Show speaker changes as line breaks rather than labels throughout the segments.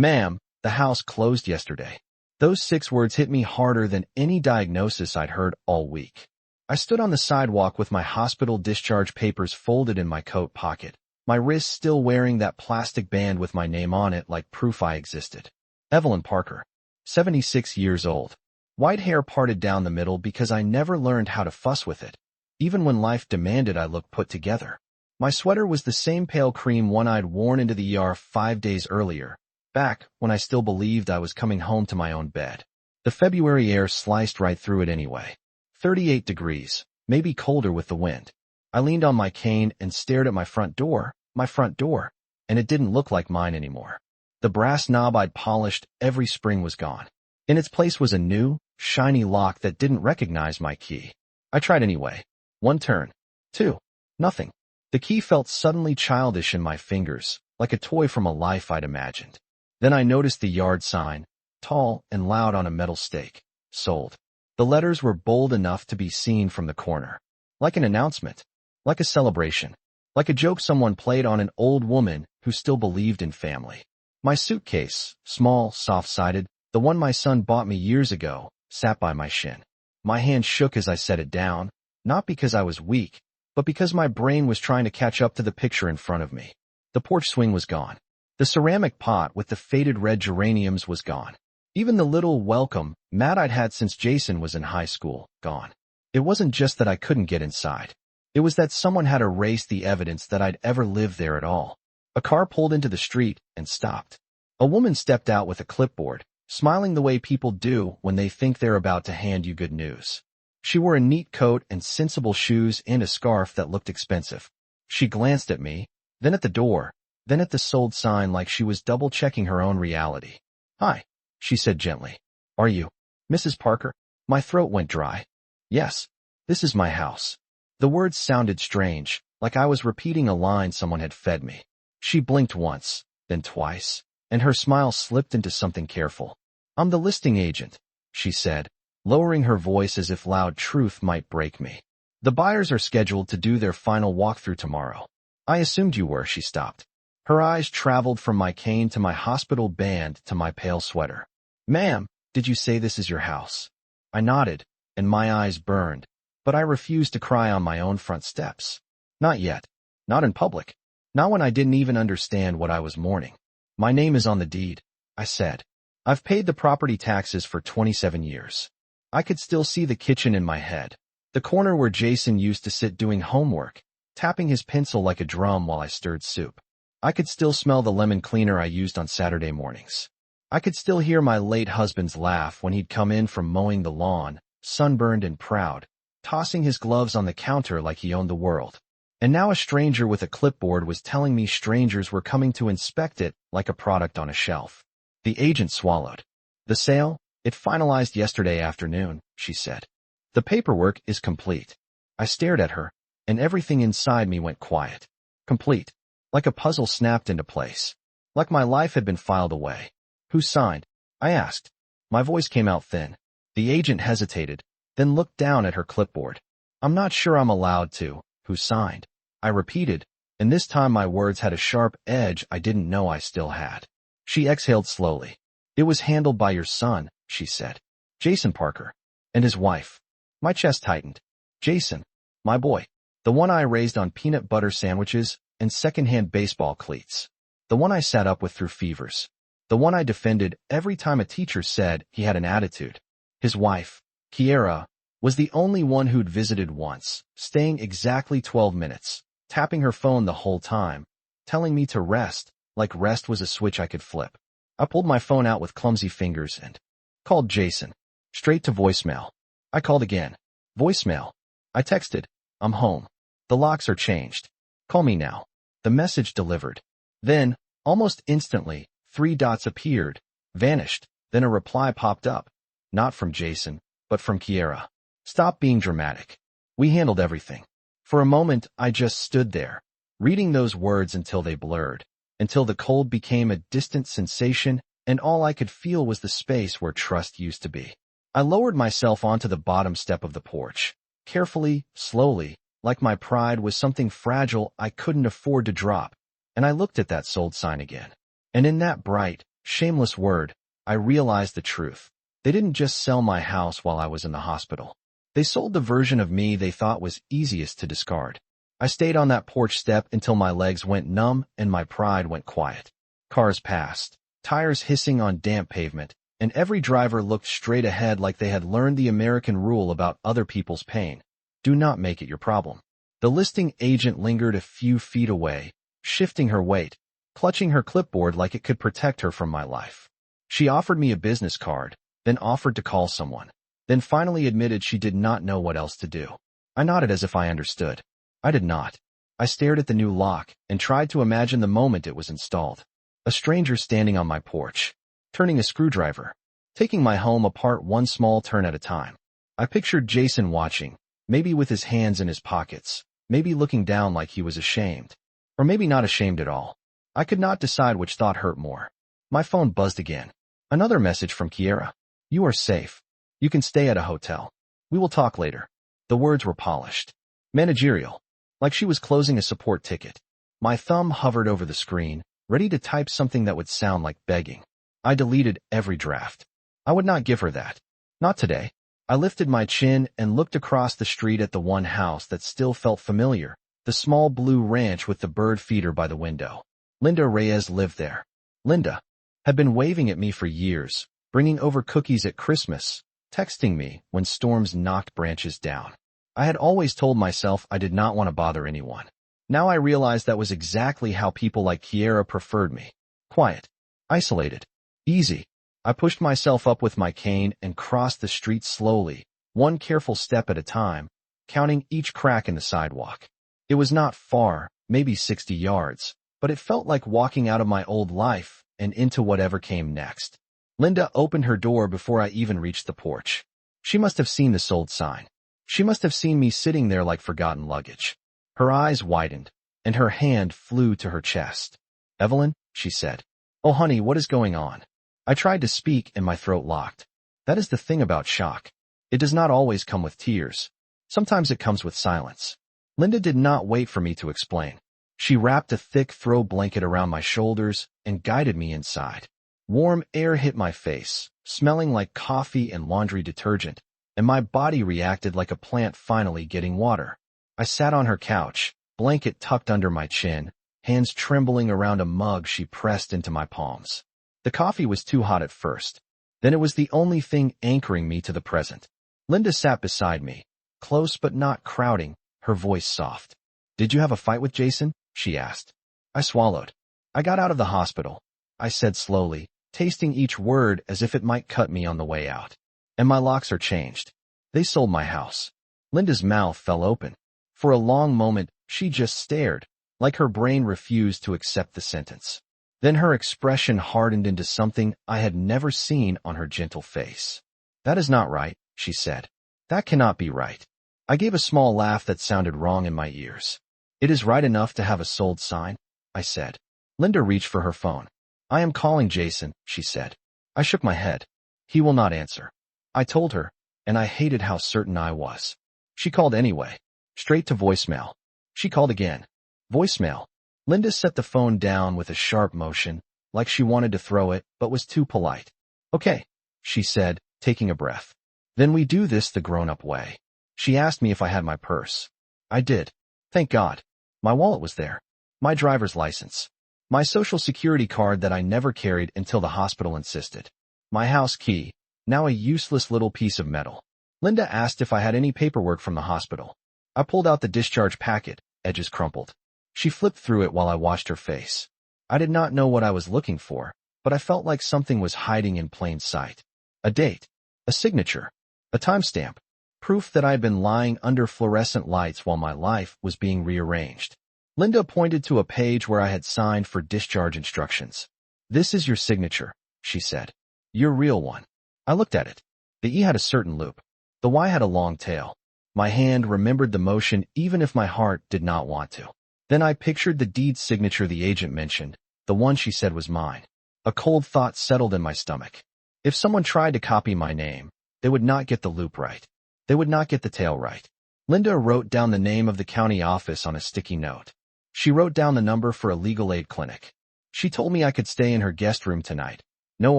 Ma'am, the house closed yesterday. Those 6 words hit me harder than any diagnosis I'd heard all week. I stood on the sidewalk with my hospital discharge papers folded in my coat pocket, my wrist still wearing that plastic band with my name on it like proof I existed. Evelyn Parker, 76 years old. White hair parted down the middle because I never learned how to fuss with it. Even when life demanded I look put together. My sweater was the same pale cream one I'd worn into the ER 5 days earlier, back when I still believed I was coming home to my own bed. The February air sliced right through it anyway. 38 degrees, maybe colder with the wind. I leaned on my cane and stared at my front door, and it didn't look like mine anymore. The brass knob I'd polished every spring was gone. In its place was a new, shiny lock that didn't recognize my key. I tried anyway. 1 turn. 2. Nothing. The key felt suddenly childish in my fingers, like a toy from a life I'd imagined. Then I noticed the yard sign, tall and loud on a metal stake. Sold. The letters were bold enough to be seen from the corner. Like an announcement. Like a celebration. Like a joke someone played on an old woman who still believed in family. My suitcase, small, soft-sided, the one my son bought me years ago, sat by my shin. My hand shook as I set it down, not because I was weak, but because my brain was trying to catch up to the picture in front of me. The porch swing was gone. The ceramic pot with the faded red geraniums was gone. Even the little welcome mat I'd had since Jason was in high school, gone. It wasn't just that I couldn't get inside. It was that someone had erased the evidence that I'd ever lived there at all. A car pulled into the street and stopped. A woman stepped out with a clipboard, smiling the way people do when they think they're about to hand you good news. She wore a neat coat and sensible shoes and a scarf that looked expensive. She glanced at me, then at the door, then at the sold sign like she was double-checking her own reality. "Hi," she said gently. "Are you Mrs. Parker?" My throat went dry. "Yes, this is my house." The words sounded strange, like I was repeating a line someone had fed me. She blinked once, then twice, and her smile slipped into something careful. "I'm the listing agent," she said, lowering her voice as if loud truth might break me. "The buyers are scheduled to do their final walkthrough tomorrow." "I assumed you were," she stopped. Her eyes traveled from my cane to my hospital band to my pale sweater. "Ma'am, did you say this is your house?" I nodded, and my eyes burned, but I refused to cry on my own front steps. Not yet. Not in public. Not when I didn't even understand what I was mourning. "My name is on the deed," I said. "I've paid the property taxes for 27 years. I could still see the kitchen in my head, the corner where Jason used to sit doing homework, tapping his pencil like a drum while I stirred soup. I could still smell the lemon cleaner I used on Saturday mornings. I could still hear my late husband's laugh when he'd come in from mowing the lawn, sunburned and proud, tossing his gloves on the counter like he owned the world. And now a stranger with a clipboard was telling me strangers were coming to inspect it like a product on a shelf. The agent swallowed. "The sale? It finalized yesterday afternoon," she said. "The paperwork is complete." I stared at her, and everything inside me went quiet. Complete. Like a puzzle snapped into place. Like my life had been filed away. "Who signed?" I asked. My voice came out thin. The agent hesitated, then looked down at her clipboard. "I'm not sure I'm allowed to." "Who signed?" I repeated, and this time my words had a sharp edge I didn't know I still had. She exhaled slowly. "It was handled by your son," she said. "Jason Parker. And his wife." My chest tightened. Jason. My boy. The one I raised on peanut butter sandwiches and secondhand baseball cleats. The one I sat up with through fevers. The one I defended every time a teacher said he had an attitude. His wife, Kiera, was the only one who'd visited once, staying exactly 12 minutes, tapping her phone the whole time, telling me to rest, like rest was a switch I could flip. I pulled my phone out with clumsy fingers and called Jason. Straight to voicemail. I called again. Voicemail. I texted, "I'm home. The locks are changed. Call me now." The message delivered. Then, almost instantly, 3 dots appeared, vanished, then a reply popped up. Not from Jason, but from Kiera. "Stop being dramatic. We handled everything." For a moment, I just stood there, reading those words until they blurred, until the cold became a distant sensation, and all I could feel was the space where trust used to be. I lowered myself onto the bottom step of the porch, carefully, slowly, like my pride was something fragile I couldn't afford to drop, and I looked at that sold sign again. And in that bright, Shameless word. I realized the truth. They didn't just sell my house while I was in the hospital. They sold the version of me they thought was easiest to discard. I stayed on that porch step until my legs went numb and my pride went quiet. Cars passed, tires hissing on damp pavement, and every driver looked straight ahead like they had learned the American rule about other people's pain. Do not make it your problem. The listing agent lingered a few feet away, shifting her weight, clutching her clipboard like it could protect her from my life. She offered me a business card, then offered to call someone, then finally admitted she did not know what else to do. I nodded as if I understood. I did not. I stared at the new lock and tried to imagine the moment it was installed. A stranger standing on my porch, turning a screwdriver, taking my home apart one small turn at a time. I pictured Jason watching, maybe with his hands in his pockets, maybe looking down like he was ashamed, or maybe not ashamed at all. I could not decide which thought hurt more. My phone buzzed again. Another message from Kiera. You are safe. You can stay at a hotel. We will talk later. The words were polished. Managerial. Like she was closing a support ticket. My thumb hovered over the screen, ready to type something that would sound like begging. I deleted every draft. I would not give her that. Not today. I lifted my chin and looked across the street at the one house that still felt familiar, the small blue ranch with the bird feeder by the window. Linda Reyes lived there. Linda had been waving at me for years, bringing over cookies at Christmas, texting me when storms knocked branches down. I had always told myself I did not want to bother anyone. Now I realized that was exactly how people like Kiera preferred me. Quiet. Isolated. Easy. I pushed myself up with my cane and crossed the street slowly, one careful step at a time, counting each crack in the sidewalk. It was not far, maybe 60 yards, but it felt like walking out of my old life and into whatever came next. Linda opened her door before I even reached the porch. She must have seen the sold sign. She must have seen me sitting there like forgotten luggage. Her eyes widened, and her hand flew to her chest. Evelyn, she said. Oh honey, what is going on? I tried to speak and my throat locked. That is the thing about shock. It does not always come with tears. Sometimes it comes with silence. Linda did not wait for me to explain. She wrapped a thick throw blanket around my shoulders and guided me inside. Warm air hit my face, smelling like coffee and laundry detergent, and my body reacted like a plant finally getting water. I sat on her couch, blanket tucked under my chin, hands trembling around a mug she pressed into my palms. The coffee was too hot at first. Then it was the only thing anchoring me to the present. Linda sat beside me, close but not crowding, her voice soft. Did you have a fight with Jason? She asked. I swallowed. I got out of the hospital, I said slowly, tasting each word as if it might cut me on the way out. And my locks are changed. They sold my house. Linda's mouth fell open. For a long moment, she just stared, like her brain refused to accept the sentence. Then her expression hardened into something I had never seen on her gentle face. That is not right, she said. That cannot be right. I gave a small laugh that sounded wrong in my ears. It is right enough to have a sold sign, I said. Linda reached for her phone. I am calling Jason, she said. I shook my head. He will not answer. I told her, and I hated how certain I was. She called anyway. Straight to voicemail. She called again. Voicemail. Linda set the phone down with a sharp motion, like she wanted to throw it, but was too polite. Okay, she said, taking a breath. Then we do this the grown-up way. She asked me if I had my purse. I did. Thank God. My wallet was there. My driver's license. My social security card that I never carried until the hospital insisted. My house key, now a useless little piece of metal. Linda asked if I had any paperwork from the hospital. I pulled out the discharge packet, edges crumpled. She flipped through it while I watched her face. I did not know what I was looking for, but I felt like something was hiding in plain sight. A date. A signature. A timestamp. Proof that I had been lying under fluorescent lights while my life was being rearranged. Linda pointed to a page where I had signed for discharge instructions. This is your signature, she said. Your real one. I looked at it. The E had a certain loop. The Y had a long tail. My hand remembered the motion even if my heart did not want to. Then I pictured the deed signature the agent mentioned, the one she said was mine. A cold thought settled in my stomach. If someone tried to copy my name, they would not get the loop right. They would not get the tail right. Linda wrote down the name of the county office on a sticky note. She wrote down the number for a legal aid clinic. She told me I could stay in her guest room tonight, No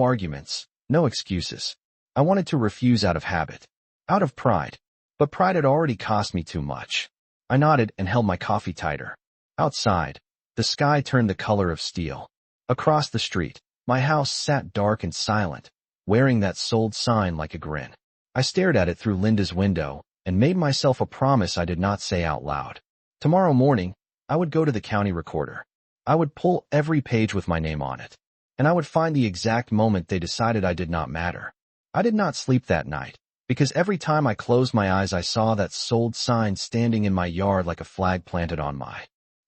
arguments, no excuses. I wanted to refuse out of habit, out of pride. But pride had already cost me too much. I nodded and held my coffee tighter. Outside, the sky turned the color of steel. Across the street, my house sat dark and silent, wearing that sold sign like a grin. I stared at it through Linda's window and made myself a promise I did not say out loud. Tomorrow morning, I would go to the county recorder. I would pull every page with my name on it, and I would find the exact moment they decided I did not matter. I did not sleep that night, because every time I closed my eyes I saw that sold sign standing in my yard like a flag planted on my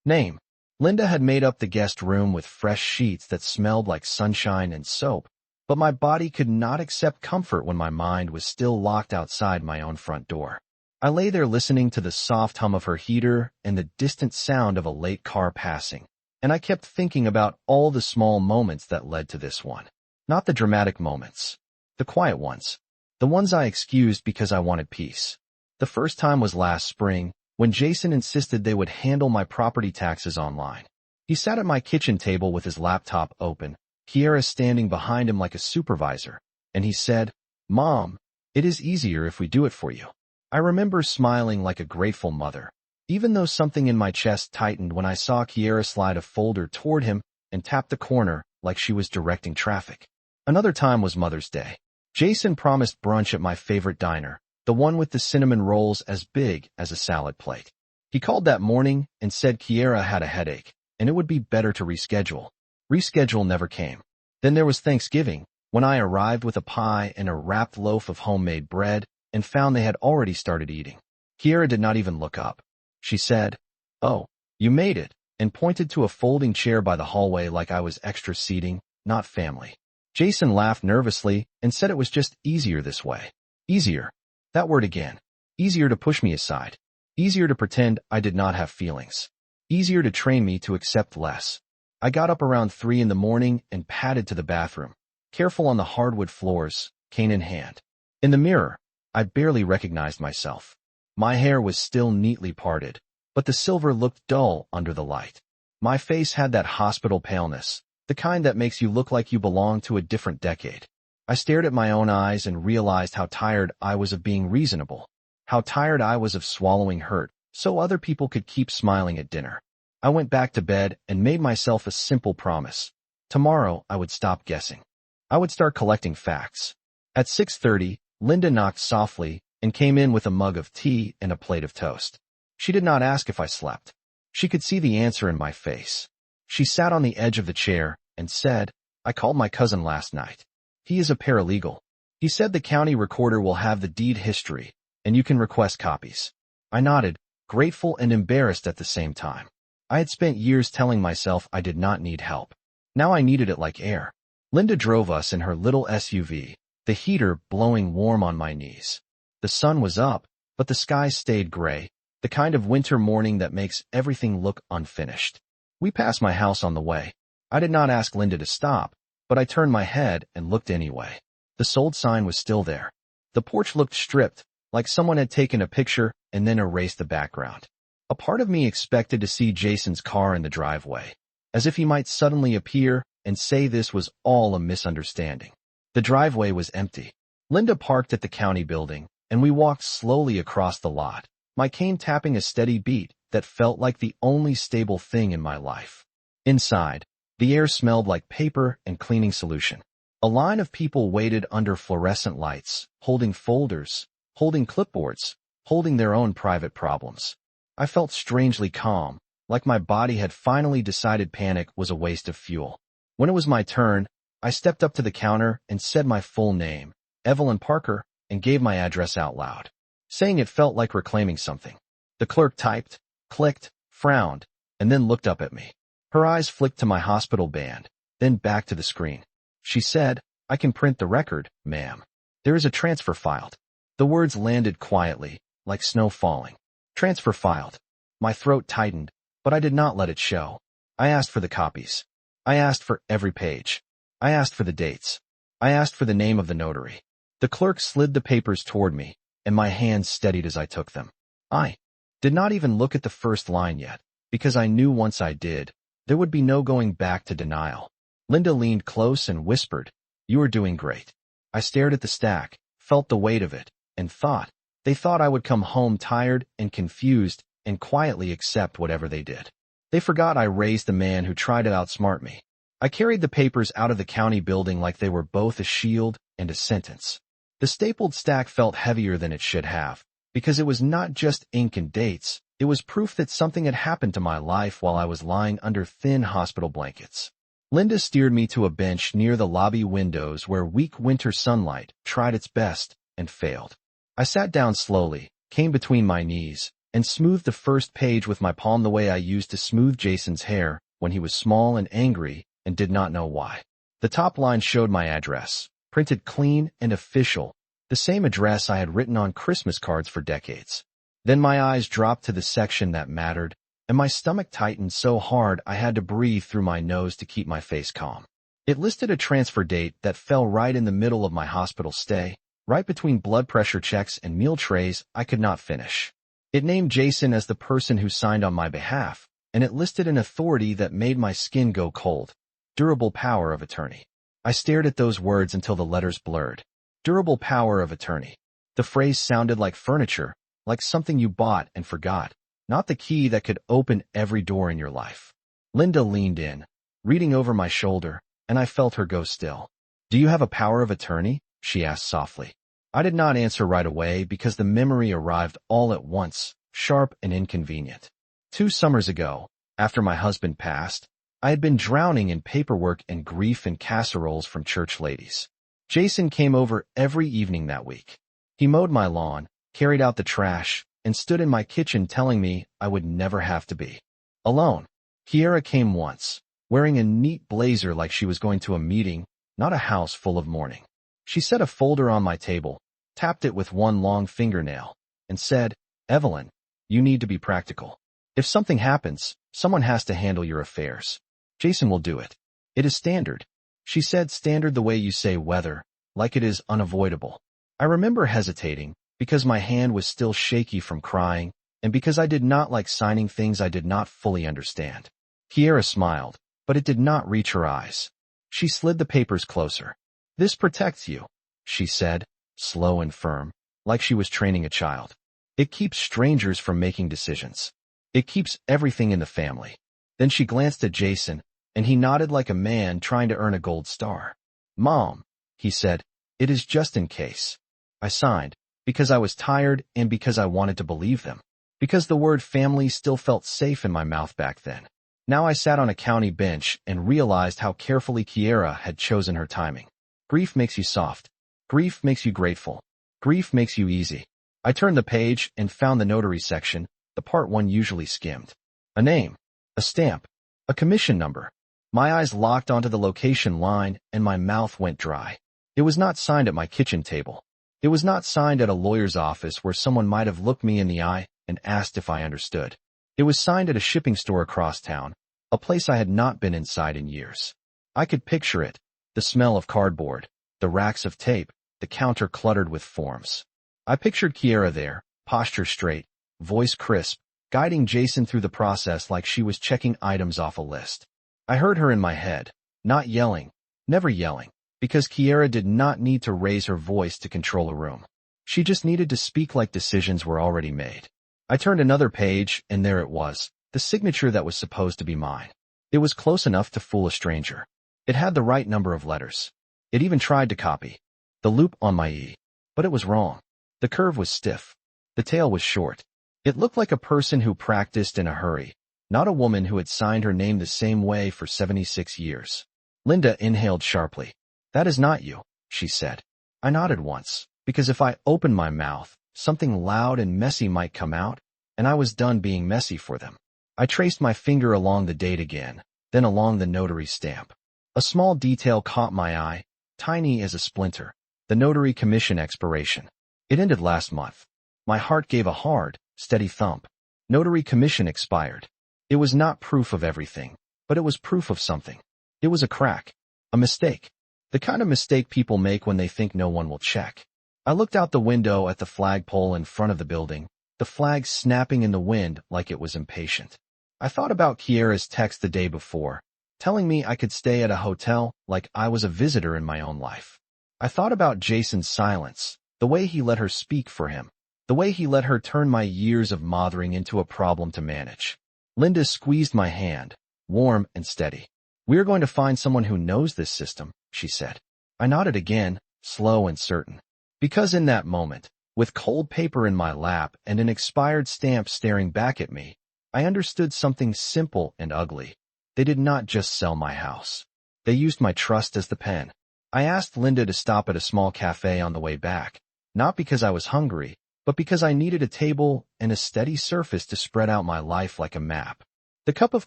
name. Linda had made up the guest room with fresh sheets that smelled like sunshine and soap, but my body could not accept comfort when my mind was still locked outside my own front door. I lay there listening to the soft hum of her heater and the distant sound of a late car passing, and I kept thinking about all the small moments that led to this one. Not the dramatic moments, the quiet ones, the ones I excused because I wanted peace. The first time was last spring, when Jason insisted they would handle my property taxes online. He sat at my kitchen table with his laptop open, Kiera standing behind him like a supervisor, and he said, "Mom, it is easier if we do it for you." I remember smiling like a grateful mother, even though something in my chest tightened when I saw Kiera slide a folder toward him and tap the corner like she was directing traffic. Another time was Mother's Day. Jason promised brunch at my favorite diner, the one with the cinnamon rolls as big as a salad plate. He called that morning and said Kiera had a headache, and it would be better to reschedule. Reschedule never came. Then there was Thanksgiving, when I arrived with a pie and a wrapped loaf of homemade bread and found they had already started eating. Kiera did not even look up. She said, "Oh, you made it," and pointed to a folding chair by the hallway like I was extra seating, not family. Jason laughed nervously and said it was just easier this way. Easier. That word again. Easier to push me aside. Easier to pretend I did not have feelings. Easier to train me to accept less. I got up around 3 in the morning and padded to the bathroom, careful on the hardwood floors, cane in hand. In the mirror, I barely recognized myself. My hair was still neatly parted, but the silver looked dull under the light. My face had that hospital paleness, the kind that makes you look like you belong to a different decade. I stared at my own eyes and realized how tired I was of being reasonable, how tired I was of swallowing hurt so other people could keep smiling at dinner. I went back to bed and made myself a simple promise. Tomorrow I would stop guessing. I would start collecting facts. At 6:30, Linda knocked softly and came in with a mug of tea and a plate of toast. She did not ask if I slept. She could see the answer in my face. She sat on the edge of the chair and said, "I called my cousin last night. He is a paralegal. He said the county recorder will have the deed history, and you can request copies." I nodded, grateful and embarrassed at the same time. I had spent years telling myself I did not need help. Now I needed it like air. Linda drove us in her little SUV, the heater blowing warm on my knees. The sun was up, but the sky stayed gray, the kind of winter morning that makes everything look unfinished. We passed my house on the way. I did not ask Linda to stop, but I turned my head and looked anyway. The sold sign was still there. The porch looked stripped, like someone had taken a picture and then erased the background. A part of me expected to see Jason's car in the driveway, as if he might suddenly appear and say this was all a misunderstanding. The driveway was empty. Linda parked at the county building, and we walked slowly across the lot, my cane tapping a steady beat that felt like the only stable thing in my life. Inside, the air smelled like paper and cleaning solution. A line of people waited under fluorescent lights, holding folders, holding clipboards, holding their own private problems. I felt strangely calm, like my body had finally decided panic was a waste of fuel. When it was my turn, I stepped up to the counter and said my full name, Evelyn Parker, and gave my address out loud. Saying it felt like reclaiming something. The clerk typed, clicked, frowned, and then looked up at me. Her eyes flicked to my hospital band, then back to the screen. She said, "I can print the record, ma'am. There is a transfer filed." The words landed quietly, like snow falling. Transfer filed. My throat tightened, but I did not let it show. I asked for the copies. I asked for every page. I asked for the dates. I asked for the name of the notary. The clerk slid the papers toward me, and my hands steadied as I took them. I did not even look at the first line yet, because I knew once I did, there would be no going back to denial. Linda leaned close and whispered, You are doing great. I stared at the stack, felt the weight of it, and thought. They thought I would come home tired and confused and quietly accept whatever they did. They forgot I raised the man who tried to outsmart me. I carried the papers out of the county building like they were both a shield and a sentence. The stapled stack felt heavier than it should have, because it was not just ink and dates, it was proof that something had happened to my life while I was lying under thin hospital blankets. Linda steered me to a bench near the lobby windows where weak winter sunlight tried its best and failed. I sat down slowly, came between my knees, and smoothed the first page with my palm the way I used to smooth Jason's hair when he was small and angry and did not know why. The top line showed my address, printed clean and official, the same address I had written on Christmas cards for decades. Then my eyes dropped to the section that mattered, and my stomach tightened so hard I had to breathe through my nose to keep my face calm. It listed a transfer date that fell right in the middle of my hospital stay, right between blood pressure checks and meal trays I could not finish. It named Jason as the person who signed on my behalf, and it listed an authority that made my skin go cold. Durable power of attorney. I stared at those words until the letters blurred. Durable power of attorney. The phrase sounded like furniture, like something you bought and forgot, not the key that could open every door in your life. Linda leaned in, reading over my shoulder, and I felt her go still. Do you have a power of attorney? She asked softly. I did not answer right away because the memory arrived all at once, sharp and inconvenient. 2 summers ago, after my husband passed, I had been drowning in paperwork and grief and casseroles from church ladies. Jason came over every evening that week. He mowed my lawn, carried out the trash, and stood in my kitchen telling me I would never have to be alone. Kiera came once, wearing a neat blazer like she was going to a meeting, not a house full of mourning. She set a folder on my table, tapped it with one long fingernail, and said, Evelyn, you need to be practical. If something happens, someone has to handle your affairs. Jason will do it. It is standard. She said standard the way you say weather, like it is unavoidable. I remember hesitating, because my hand was still shaky from crying, and because I did not like signing things I did not fully understand. Kiera smiled, but it did not reach her eyes. She slid the papers closer. This protects you, she said, slow and firm, like she was training a child. It keeps strangers from making decisions. It keeps everything in the family. Then she glanced at Jason, and he nodded like a man trying to earn a gold star. Mom, he said, it is just in case. I signed, because I was tired and because I wanted to believe them. Because the word family still felt safe in my mouth back then. Now I sat on a county bench and realized how carefully Kiera had chosen her timing. Grief makes you soft. Grief makes you grateful. Grief makes you easy. I turned the page and found the notary section, the part one usually skimmed. A name, a stamp, a commission number. My eyes locked onto the location line and my mouth went dry. It was not signed at my kitchen table. It was not signed at a lawyer's office where someone might have looked me in the eye and asked if I understood. It was signed at a shipping store across town, a place I had not been inside in years. I could picture it, the smell of cardboard, the racks of tape, the counter cluttered with forms. I pictured Kiera there, posture straight, voice crisp, guiding Jason through the process like she was checking items off a list. I heard her in my head, not yelling, never yelling, because Kiera did not need to raise her voice to control a room. She just needed to speak like decisions were already made. I turned another page, and there it was, the signature that was supposed to be mine. It was close enough to fool a stranger. It had the right number of letters. It even tried to copy the loop on my E. But it was wrong. The curve was stiff. The tail was short. It looked like a person who practiced in a hurry, not a woman who had signed her name the same way for 76 years. Linda inhaled sharply. That is not you, she said. I nodded once, because if I opened my mouth, something loud and messy might come out, and I was done being messy for them. I traced my finger along the date again, then along the notary stamp. A small detail caught my eye, tiny as a splinter, the notary commission expiration. It ended last month. My heart gave a hard, steady thump. Notary commission expired. It was not proof of everything, but it was proof of something. It was a crack, a mistake, the kind of mistake people make when they think no one will check. I looked out the window at the flagpole in front of the building, the flag snapping in the wind like it was impatient. I thought about Kiera's text the day before, telling me I could stay at a hotel like I was a visitor in my own life. I thought about Jason's silence, the way he let her speak for him, the way he let her turn my years of mothering into a problem to manage. Linda squeezed my hand, warm and steady. "We're going to find someone who knows this system," she said. I nodded again, slow and certain. Because in that moment, with cold paper in my lap and an expired stamp staring back at me, I understood something simple and ugly. They did not just sell my house. They used my trust as the pen. I asked Linda to stop at a small cafe on the way back, not because I was hungry, but because I needed a table and a steady surface to spread out my life like a map. The cup of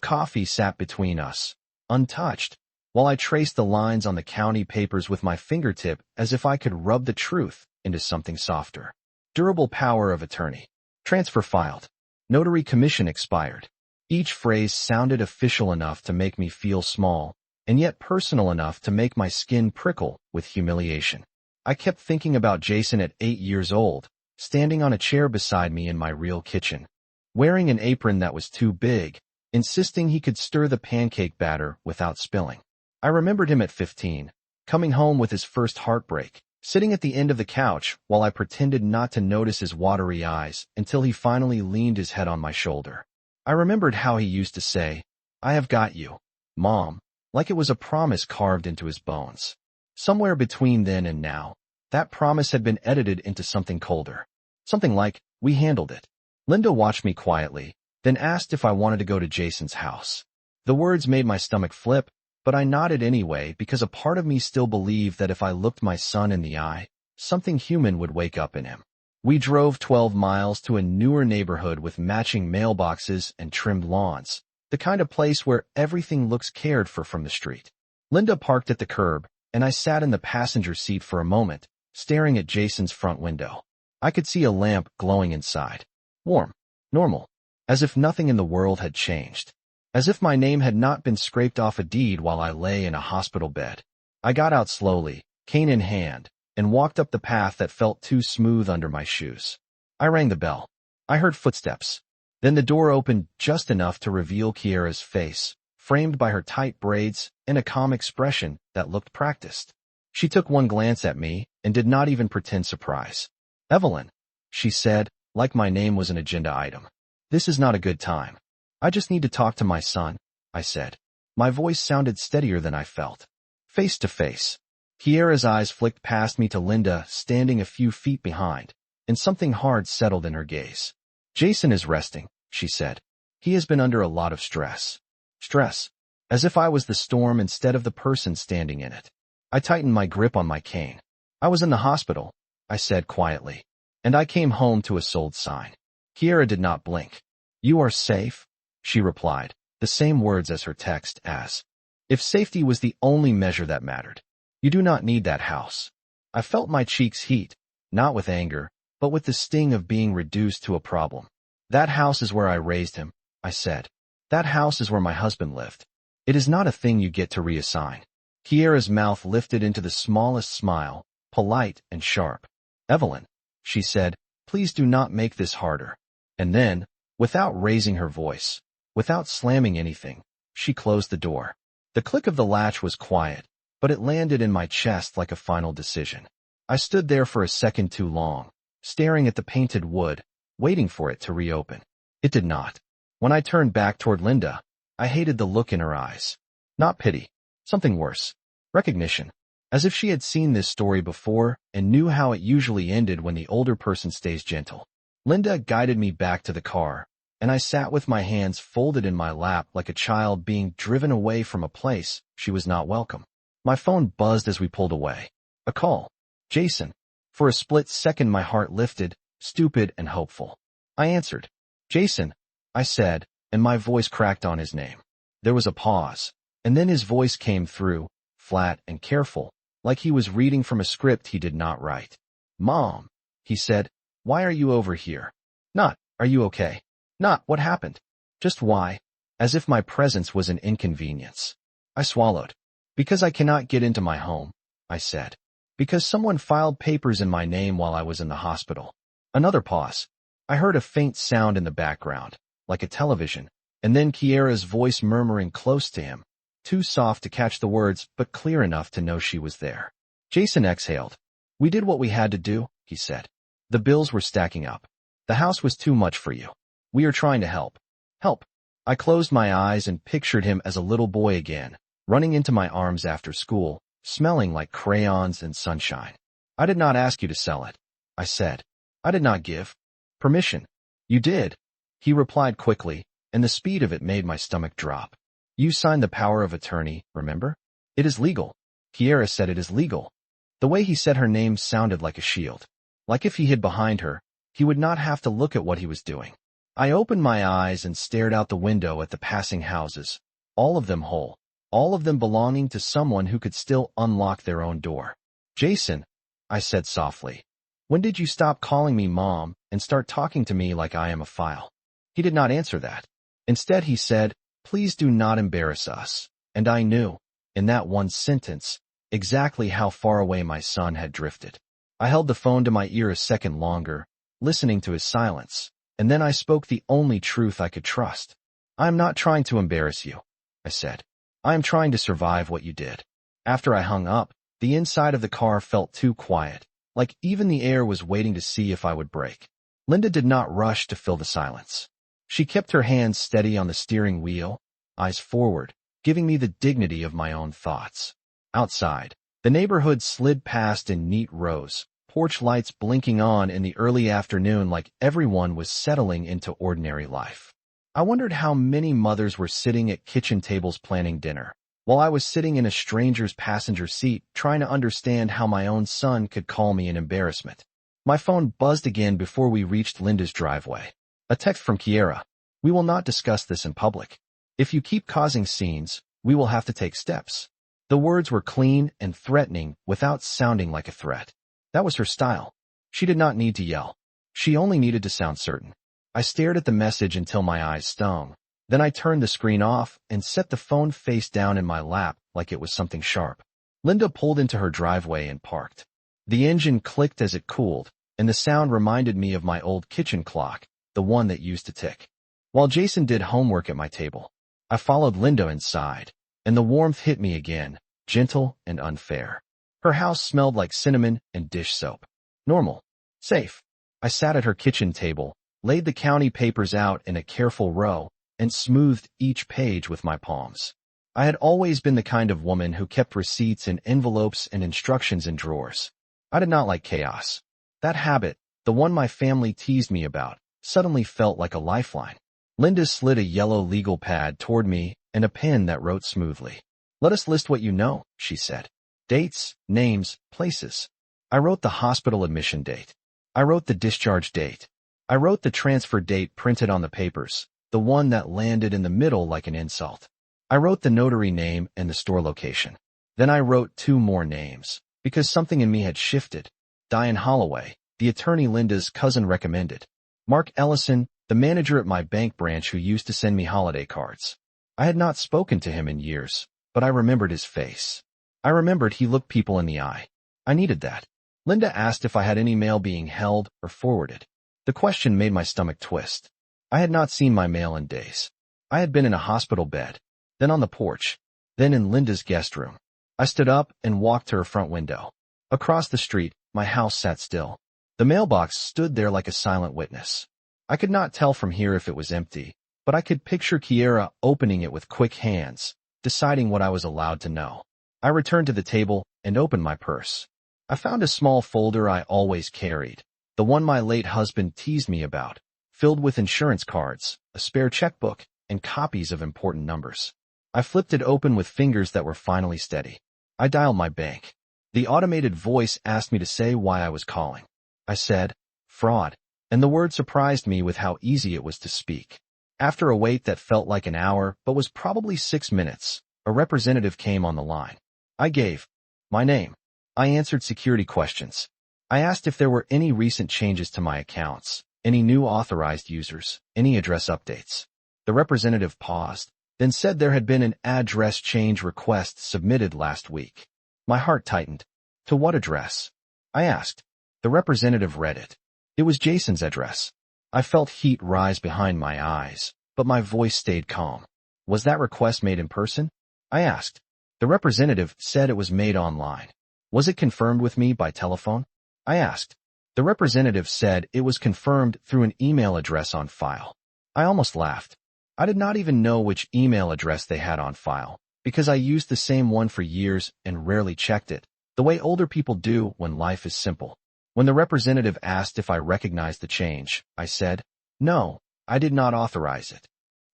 coffee sat between us, untouched, while I traced the lines on the county papers with my fingertip as if I could rub the truth into something softer. Durable power of attorney. Transfer filed. Notary commission expired. Each phrase sounded official enough to make me feel small, and yet personal enough to make my skin prickle with humiliation. I kept thinking about Jason at 8 years old, standing on a chair beside me in my real kitchen, wearing an apron that was too big, insisting he could stir the pancake batter without spilling. I remembered him at 15, coming home with his first heartbreak, sitting at the end of the couch while I pretended not to notice his watery eyes until he finally leaned his head on my shoulder. I remembered how he used to say, "I have got you, Mom," like it was a promise carved into his bones. Somewhere between then and now, that promise had been edited into something colder. Something like, "We handled it." Linda watched me quietly, then asked if I wanted to go to Jason's house. The words made my stomach flip, but I nodded anyway because a part of me still believed that if I looked my son in the eye, something human would wake up in him. We drove 12 miles to a newer neighborhood with matching mailboxes and trimmed lawns, the kind of place where everything looks cared for from the street. Linda parked at the curb, and I sat in the passenger seat for a moment, staring at Jason's front window. I could see a lamp glowing inside. Warm. Normal. As if nothing in the world had changed. As if my name had not been scraped off a deed while I lay in a hospital bed. I got out slowly, cane in hand, and walked up the path that felt too smooth under my shoes. I rang the bell. I heard footsteps. Then the door opened just enough to reveal Kiera's face, framed by her tight braids and a calm expression that looked practiced. She took one glance at me and did not even pretend surprise. "Evelyn," she said, like my name was an agenda item. "This is not a good time. I just need to talk to my son," I said. My voice sounded steadier than I felt. Face to face. Kiera's eyes flicked past me to Linda, standing a few feet behind, and something hard settled in her gaze. "Jason is resting," she said. "He has been under a lot of stress." Stress. As if I was the storm instead of the person standing in it. I tightened my grip on my cane. "I was in the hospital," I said quietly. "And I came home to a sold sign." Kiera did not blink. "You are safe?" she replied, the same words as her text, as if safety was the only measure that mattered. "You do not need that house." I felt my cheeks heat, not with anger, but with the sting of being reduced to a problem. "That house is where I raised him," I said. "That house is where my husband lived. It is not a thing you get to reassign." Kiera's mouth lifted into the smallest smile, polite and sharp. "Evelyn," she said, "please do not make this harder." And then, without raising her voice, without slamming anything, she closed the door. The click of the latch was quiet, but it landed in my chest like a final decision. I stood there for a second too long, staring at the painted wood, waiting for it to reopen. It did not. When I turned back toward Linda, I hated the look in her eyes. Not pity. Something worse. Recognition. As if she had seen this story before and knew how it usually ended when the older person stays gentle. Linda guided me back to the car, and I sat with my hands folded in my lap like a child being driven away from a place she was not welcome. My phone buzzed as we pulled away. A call. Jason. For a split second my heart lifted, stupid and hopeful. I answered. "Jason," I said, and my voice cracked on his name. There was a pause, and then his voice came through, flat and careful, like he was reading from a script he did not write. "Mom," he said, "why are you over here? Not, are you okay? Not, what happened? Just why?" As if my presence was an inconvenience. I swallowed. "Because I cannot get into my home," I said. "Because someone filed papers in my name while I was in the hospital." Another pause. I heard a faint sound in the background, like a television, and then Kiera's voice murmuring close to him. too soft to catch the words, but clear enough to know she was there. Jason exhaled. We did what we had to do, he said. The bills were stacking up. The house was too much for you. We are trying to help. Help. I closed my eyes and pictured him as a little boy again, running into my arms after school, smelling like crayons and sunshine. I did not ask you to sell it, I said. I did not give permission. You did, he replied quickly, and the speed of it made my stomach drop. You signed the power of attorney, remember? It is legal. Kiera said it is legal. The way he said her name sounded like a shield. Like if he hid behind her, he would not have to look at what he was doing. I opened my eyes and stared out the window at the passing houses, all of them whole, all of them belonging to someone who could still unlock their own door. Jason, I said softly, when did you stop calling me mom and start talking to me like I am a file? He did not answer that. Instead he said, please do not embarrass us. And I knew, in that one sentence, exactly how far away my son had drifted. I held the phone to my ear a second longer, listening to his silence, and then I spoke the only truth I could trust. I am not trying to embarrass you, I said. I am trying to survive what you did. After I hung up, the inside of the car felt too quiet, like even the air was waiting to see if I would break. Linda did not rush to fill the silence. She kept her hands steady on the steering wheel, eyes forward, giving me the dignity of my own thoughts. Outside, the neighborhood slid past in neat rows, porch lights blinking on in the early afternoon like everyone was settling into ordinary life. I wondered how many mothers were sitting at kitchen tables planning dinner, while I was sitting in a stranger's passenger seat trying to understand how my own son could call me an embarrassment. My phone buzzed again before we reached Linda's driveway. A text from Kiera. We will not discuss this in public. If you keep causing scenes, we will have to take steps. The words were clean and threatening without sounding like a threat. That was her style. She did not need to yell. She only needed to sound certain. I stared at the message until my eyes stung. Then I turned the screen off and set the phone face down in my lap like it was something sharp. Linda pulled into her driveway and parked. The engine clicked as it cooled, and the sound reminded me of my old kitchen clock, the one that used to tick. While Jason did homework at my table, I followed Linda inside, and the warmth hit me again, gentle and unfair. Her house smelled like cinnamon and dish soap. Normal. Safe. I sat at her kitchen table, laid the county papers out in a careful row, and smoothed each page with my palms. I had always been the kind of woman who kept receipts in envelopes and instructions in drawers. I did not like chaos. That habit, the one my family teased me about, suddenly felt like a lifeline. Linda slid a yellow legal pad toward me and a pen that wrote smoothly. Let us list what you know, she said. Dates, names, places. I wrote the hospital admission date. I wrote the discharge date. I wrote the transfer date printed on the papers, the one that landed in the middle like an insult. I wrote the notary name and the store location. Then I wrote 2 more names, because something in me had shifted. Diane Holloway, the attorney Linda's cousin recommended. Mark Ellison, the manager at my bank branch who used to send me holiday cards. I had not spoken to him in years, but I remembered his face. I remembered he looked people in the eye. I needed that. Linda asked if I had any mail being held or forwarded. The question made my stomach twist. I had not seen my mail in days. I had been in a hospital bed, then on the porch, then in Linda's guest room. I stood up and walked to her front window. Across the street, my house sat still. The mailbox stood there like a silent witness. I could not tell from here if it was empty, but I could picture Kiera opening it with quick hands, deciding what I was allowed to know. I returned to the table and opened my purse. I found a small folder I always carried, the one my late husband teased me about, filled with insurance cards, a spare checkbook, and copies of important numbers. I flipped it open with fingers that were finally steady. I dialed my bank. The automated voice asked me to say why I was calling. I said, fraud, and the word surprised me with how easy it was to speak. After a wait that felt like an hour but was probably 6 minutes, a representative came on the line. I gave my name. I answered security questions. I asked if there were any recent changes to my accounts, any new authorized users, any address updates. The representative paused, then said there had been an address change request submitted last week. My heart tightened. To what address? I asked. The representative read it. It was Jason's address. I felt heat rise behind my eyes, but my voice stayed calm. Was that request made in person? I asked. The representative said it was made online. Was it confirmed with me by telephone? I asked. The representative said it was confirmed through an email address on file. I almost laughed. I did not even know which email address they had on file, because I used the same one for years and rarely checked it, the way older people do when life is simple. When the representative asked if I recognized the change, I said, no, I did not authorize it.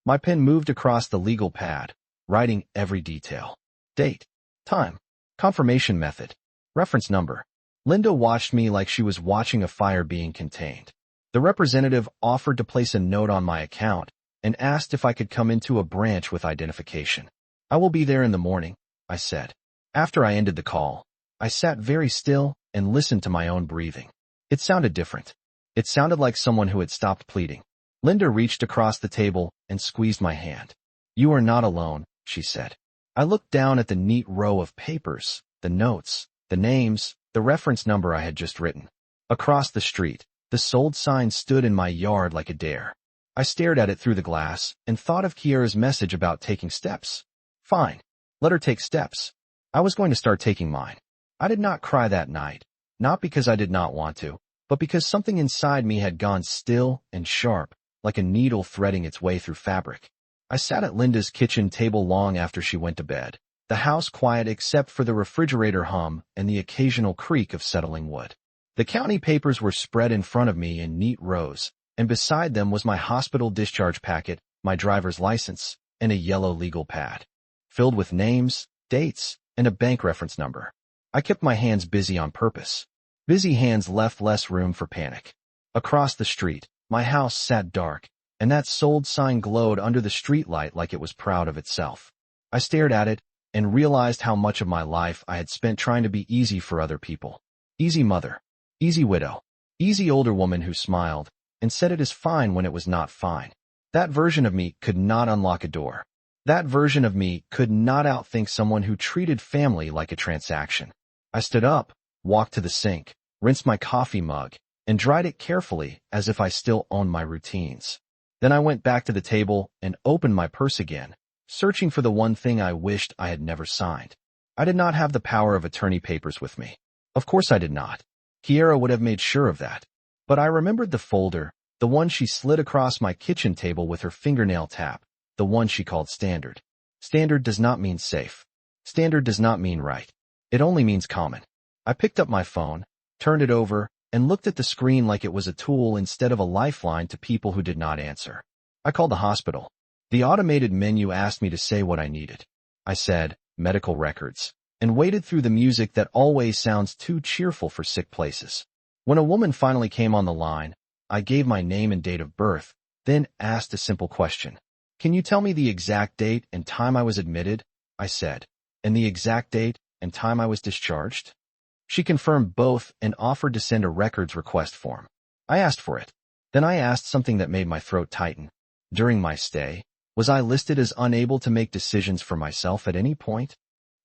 My pen moved across the legal pad, writing every detail. Date, time, confirmation method, reference number. Linda watched me like she was watching a fire being contained. The representative offered to place a note on my account and asked if I could come into a branch with identification. I will be there in the morning, I said. After I ended the call, I sat very still and listened to my own breathing. It sounded different. It sounded like someone who had stopped pleading. Linda reached across the table and squeezed my hand. You are not alone, she said. I looked down at the neat row of papers, the notes, the names, the reference number I had just written. Across the street, the sold sign stood in my yard like a dare. I stared at it through the glass and thought of Kiera's message about taking steps. Fine. Let her take steps. I was going to start taking mine. I did not cry that night, not because I did not want to, but because something inside me had gone still and sharp, like a needle threading its way through fabric. I sat at Linda's kitchen table long after she went to bed, the house quiet except for the refrigerator hum and the occasional creak of settling wood. The county papers were spread in front of me in neat rows, and beside them was my hospital discharge packet, my driver's license, and a yellow legal pad, filled with names, dates, and a bank reference number. I kept my hands busy on purpose. Busy hands left less room for panic. Across the street, my house sat dark, and that sold sign glowed under the streetlight like it was proud of itself. I stared at it and realized how much of my life I had spent trying to be easy for other people. Easy mother, easy widow, easy older woman who smiled and said it is fine when it was not fine. That version of me could not unlock a door. That version of me could not outthink someone who treated family like a transaction. I stood up, walked to the sink, rinsed my coffee mug, and dried it carefully as if I still owned my routines. Then I went back to the table and opened my purse again, searching for the one thing I wished I had never signed. I did not have the power of attorney papers with me. Of course I did not. Kiera would have made sure of that. But I remembered the folder, the one she slid across my kitchen table with her fingernail tap, the one she called standard. Standard does not mean safe. Standard does not mean right. It only means common. I picked up my phone, turned it over, and looked at the screen like it was a tool instead of a lifeline to people who did not answer. I called the hospital. The automated menu asked me to say what I needed. I said, medical records, and waited through the music that always sounds too cheerful for sick places. When a woman finally came on the line, I gave my name and date of birth, then asked a simple question. Can you tell me the exact date and time I was admitted? I said. And the exact date and time I was discharged? She confirmed both and offered to send a records request form. I asked for it. Then I asked something that made my throat tighten. During my stay, was I listed as unable to make decisions for myself at any point?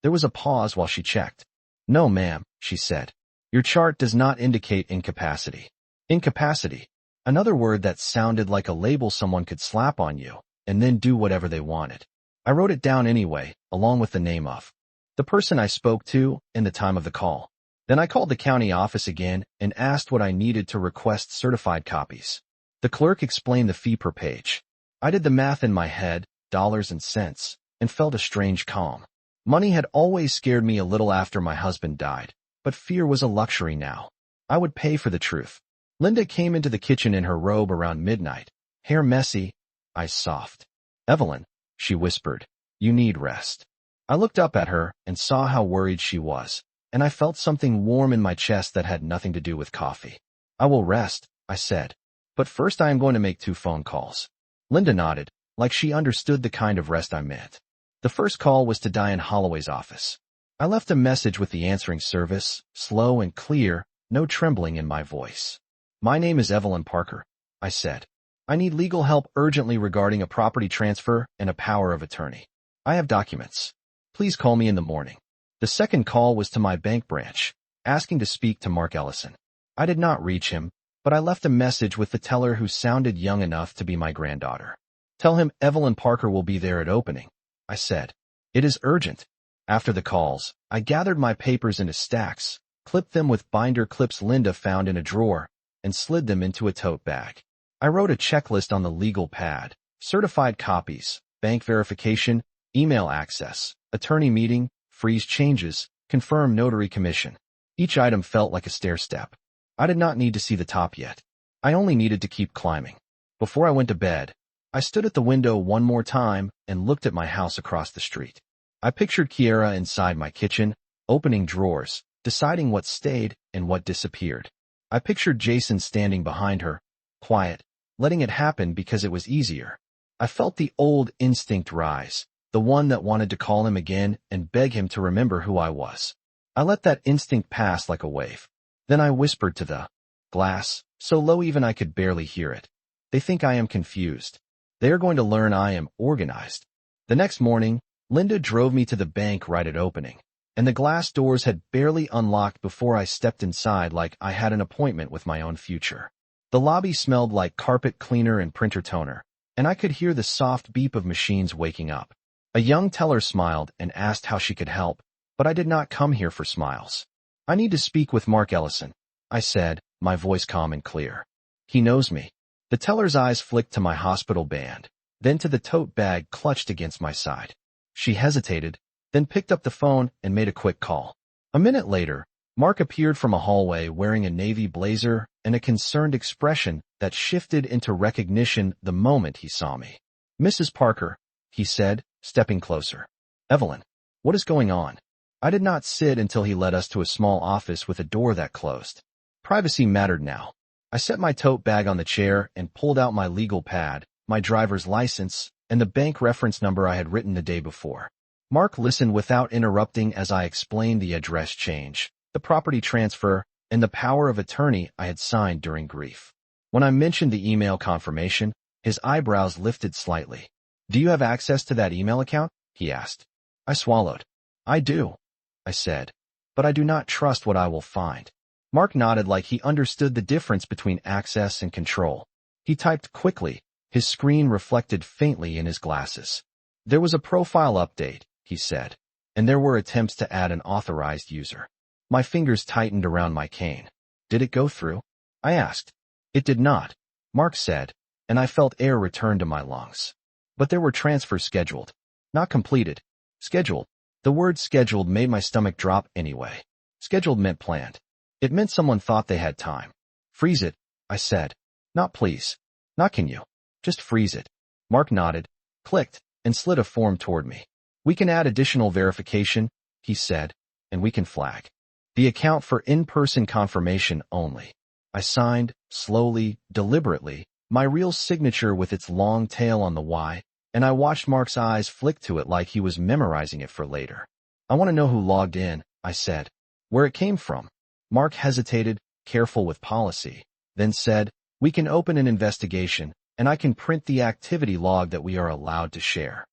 There was a pause while she checked. No, ma'am, she said. Your chart does not indicate incapacity. Incapacity. Another word that sounded like a label someone could slap on you, and then do whatever they wanted. I wrote it down anyway, along with the name of the person I spoke to and the time of the call. Then I called the county office again and asked what I needed to request certified copies. The clerk explained the fee per page. I did the math in my head, dollars and cents, and felt a strange calm. Money had always scared me a little after my husband died, but fear was a luxury now. I would pay for the truth. Linda came into the kitchen in her robe around midnight, hair messy, eyes soft. Evelyn, she whispered, you need rest. I looked up at her and saw how worried she was, and I felt something warm in my chest that had nothing to do with coffee. I will rest, I said, but first I am going to make 2 phone calls. Linda nodded, like she understood the kind of rest I meant. The first call was to Diane Holloway's office. I left a message with the answering service, slow and clear, no trembling in my voice. My name is Evelyn Parker, I said. I need legal help urgently regarding a property transfer and a power of attorney. I have documents. Please call me in the morning. The second call was to my bank branch, asking to speak to Mark Ellison. I did not reach him, but I left a message with the teller who sounded young enough to be my granddaughter. Tell him Evelyn Parker will be there at opening, I said. It is urgent. After the calls, I gathered my papers into stacks, clipped them with binder clips Linda found in a drawer, and slid them into a tote bag. I wrote a checklist on the legal pad: certified copies, bank verification, email access, attorney meeting, freeze changes, confirm notary commission. Each item felt like a stair-step. I did not need to see the top yet. I only needed to keep climbing. Before I went to bed, I stood at the window one more time and looked at my house across the street. I pictured Kiera inside my kitchen, opening drawers, deciding what stayed and what disappeared. I pictured Jason standing behind her, quiet, letting it happen because it was easier. I felt the old instinct rise, the one that wanted to call him again and beg him to remember who I was. I let that instinct pass like a wave. Then I whispered to the glass, so low even I could barely hear it. They think I am confused. They are going to learn I am organized. The next morning, Linda drove me to the bank right at opening, and the glass doors had barely unlocked before I stepped inside like I had an appointment with my own future. The lobby smelled like carpet cleaner and printer toner, and I could hear the soft beep of machines waking up. A young teller smiled and asked how she could help, but I did not come here for smiles. I need to speak with Mark Ellison, I said, my voice calm and clear. He knows me. The teller's eyes flicked to my hospital band, then to the tote bag clutched against my side. She hesitated, then picked up the phone and made a quick call. A minute later, Mark appeared from a hallway wearing a navy blazer and a concerned expression that shifted into recognition the moment he saw me. "Mrs. Parker," he said, stepping closer. "Evelyn, what is going on?" I did not sit until he led us to a small office with a door that closed. Privacy mattered now. I set my tote bag on the chair and pulled out my legal pad, my driver's license, and the bank reference number I had written the day before. Mark listened without interrupting as I explained the address change, the property transfer, and the power of attorney I had signed during grief. When I mentioned the email confirmation, his eyebrows lifted slightly. "Do you have access to that email account?" he asked. I swallowed. "I do," I said, "but I do not trust what I will find." Mark nodded like he understood the difference between access and control. He typed quickly, his screen reflected faintly in his glasses. "There was a profile update," he said, "and there were attempts to add an authorized user." My fingers tightened around my cane. "Did it go through?" I asked. "It did not," Mark said, and I felt air return to my lungs. "But there were transfers scheduled. Not completed. Scheduled." The word scheduled made my stomach drop anyway. Scheduled meant planned. It meant someone thought they had time. "Freeze it," I said. "Not please. Not can you. Just freeze it." Mark nodded, clicked, and slid a form toward me. "We can add additional verification," he said, "and we can flag the account for in-person confirmation only." I signed, slowly, deliberately, my real signature with its long tail on the Y, and I watched Mark's eyes flick to it like he was memorizing it for later. "I want to know who logged in," I said. "Where it came from." Mark hesitated, careful with policy, then said, "We can open an investigation, and I can print the activity log that we are allowed to share."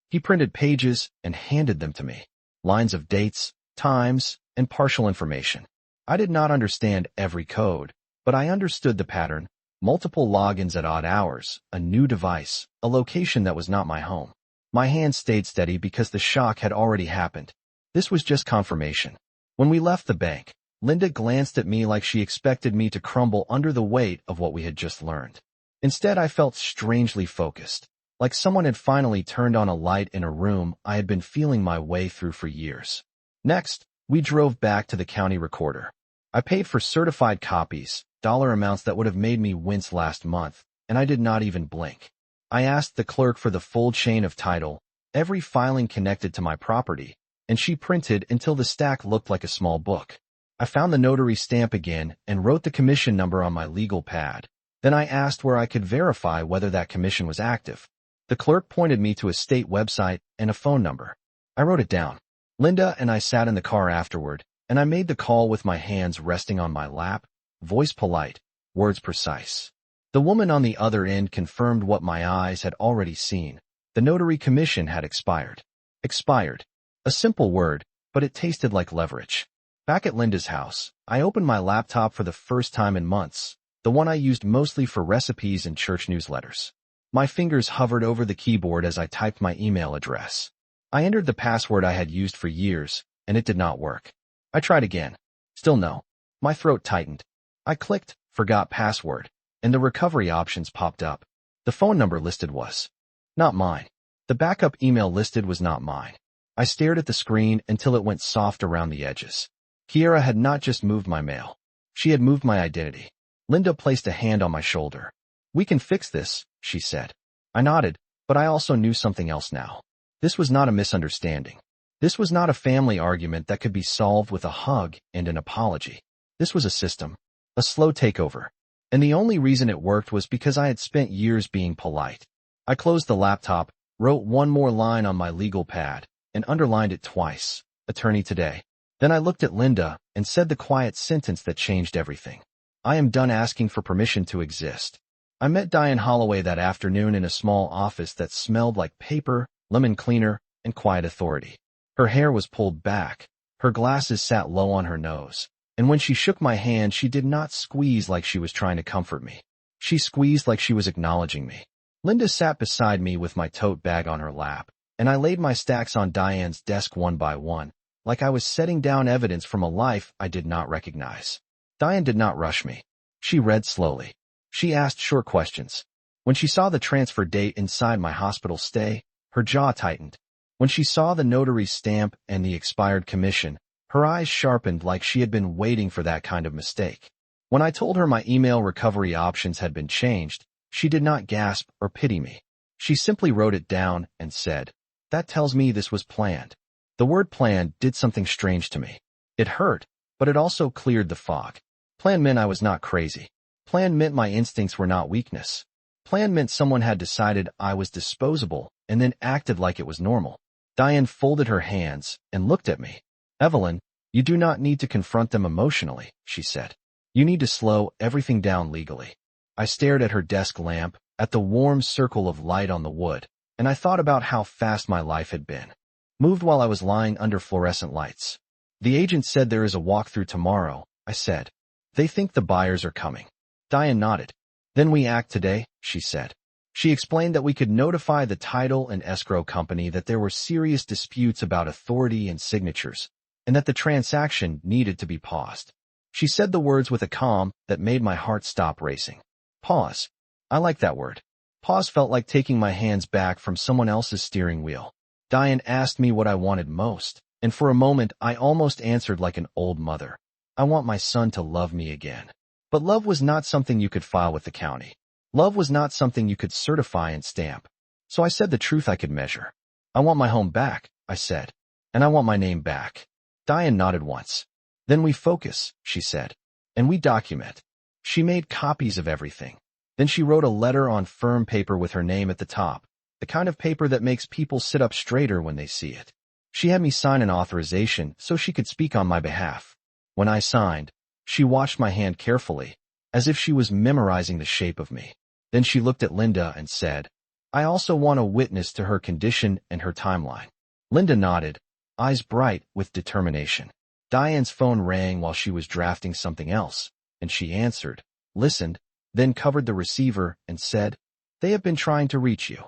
He printed pages and handed them to me. Lines of dates, times, and partial information. I did not understand every code, but I understood the pattern: multiple logins at odd hours, a new device, a location that was not my home. My hand stayed steady because the shock had already happened. This was just confirmation. When we left the bank, Linda glanced at me like she expected me to crumble under the weight of what we had just learned. Instead, I felt strangely focused, like someone had finally turned on a light in a room I had been feeling my way through for years. Next, we drove back to the county recorder. I paid for certified copies, dollar amounts that would have made me wince last month, and I did not even blink. I asked the clerk for the full chain of title, every filing connected to my property, and she printed until the stack looked like a small book. I found the notary stamp again and wrote the commission number on my legal pad. Then I asked where I could verify whether that commission was active. The clerk pointed me to a state website and a phone number. I wrote it down. Linda and I sat in the car afterward, and I made the call with my hands resting on my lap, voice polite, words precise. The woman on the other end confirmed what my eyes had already seen. The notary commission had expired. Expired. A simple word, but it tasted like leverage. Back at Linda's house, I opened my laptop for the first time in months, the one I used mostly for recipes and church newsletters. My fingers hovered over the keyboard as I typed my email address. I entered the password I had used for years, and it did not work. I tried again. Still no. My throat tightened. I clicked forgot password, and the recovery options popped up. The phone number listed was not mine. The backup email listed was not mine. I stared at the screen until it went soft around the edges. Kiera had not just moved my mail. She had moved my identity. Linda placed a hand on my shoulder. "We can fix this," she said. I nodded, but I also knew something else now. This was not a misunderstanding. This was not a family argument that could be solved with a hug and an apology. This was a system, a slow takeover. And the only reason it worked was because I had spent years being polite. I closed the laptop, wrote one more line on my legal pad, and underlined it twice, "Attorney today." Then I looked at Linda and said the quiet sentence that changed everything. "I am done asking for permission to exist." I met Diane Holloway that afternoon in a small office that smelled like paper, lemon cleaner, and quiet authority. Her hair was pulled back. Her glasses sat low on her nose. And when she shook my hand, she did not squeeze like she was trying to comfort me. She squeezed like she was acknowledging me. Linda sat beside me with my tote bag on her lap, and I laid my stacks on Diane's desk one by one, like I was setting down evidence from a life I did not recognize. Diane did not rush me. She read slowly. She asked short questions. When she saw the transfer date inside my hospital stay, her jaw tightened. When she saw the notary's stamp and the expired commission, her eyes sharpened like she had been waiting for that kind of mistake. When I told her my email recovery options had been changed, she did not gasp or pity me. She simply wrote it down and said, "That tells me this was planned." The word planned did something strange to me. It hurt, but it also cleared the fog. Plan meant I was not crazy. Plan meant my instincts were not weakness. Plan meant someone had decided I was disposable and then acted like it was normal. Diane folded her hands and looked at me. "Evelyn, you do not need to confront them emotionally," she said. "You need to slow everything down legally." I stared at her desk lamp, at the warm circle of light on the wood, and I thought about how fast my life had been. Moved while I was lying under fluorescent lights. "The agent said there is a walkthrough tomorrow," I said. "They think the buyers are coming." Diane nodded. "Then we act today," she said. She explained that we could notify the title and escrow company that there were serious disputes about authority and signatures, and that the transaction needed to be paused. She said the words with a calm that made my heart stop racing. Pause. I like that word. Pause felt like taking my hands back from someone else's steering wheel. Diane asked me what I wanted most, and for a moment I almost answered like an old mother. I want my son to love me again. But love was not something you could file with the county. Love was not something you could certify and stamp. So I said the truth I could measure. "I want my home back," I said. "And I want my name back." Diane nodded once. "Then we focus," she said. "And we document." She made copies of everything. Then she wrote a letter on firm paper with her name at the top, the kind of paper that makes people sit up straighter when they see it. She had me sign an authorization so she could speak on my behalf. When I signed, she watched my hand carefully, as if she was memorizing the shape of me. Then she looked at Linda and said, "I also want a witness to her condition and her timeline." Linda nodded, eyes bright with determination. Diane's phone rang while she was drafting something else, and she answered, listened, then covered the receiver and said, "They have been trying to reach you."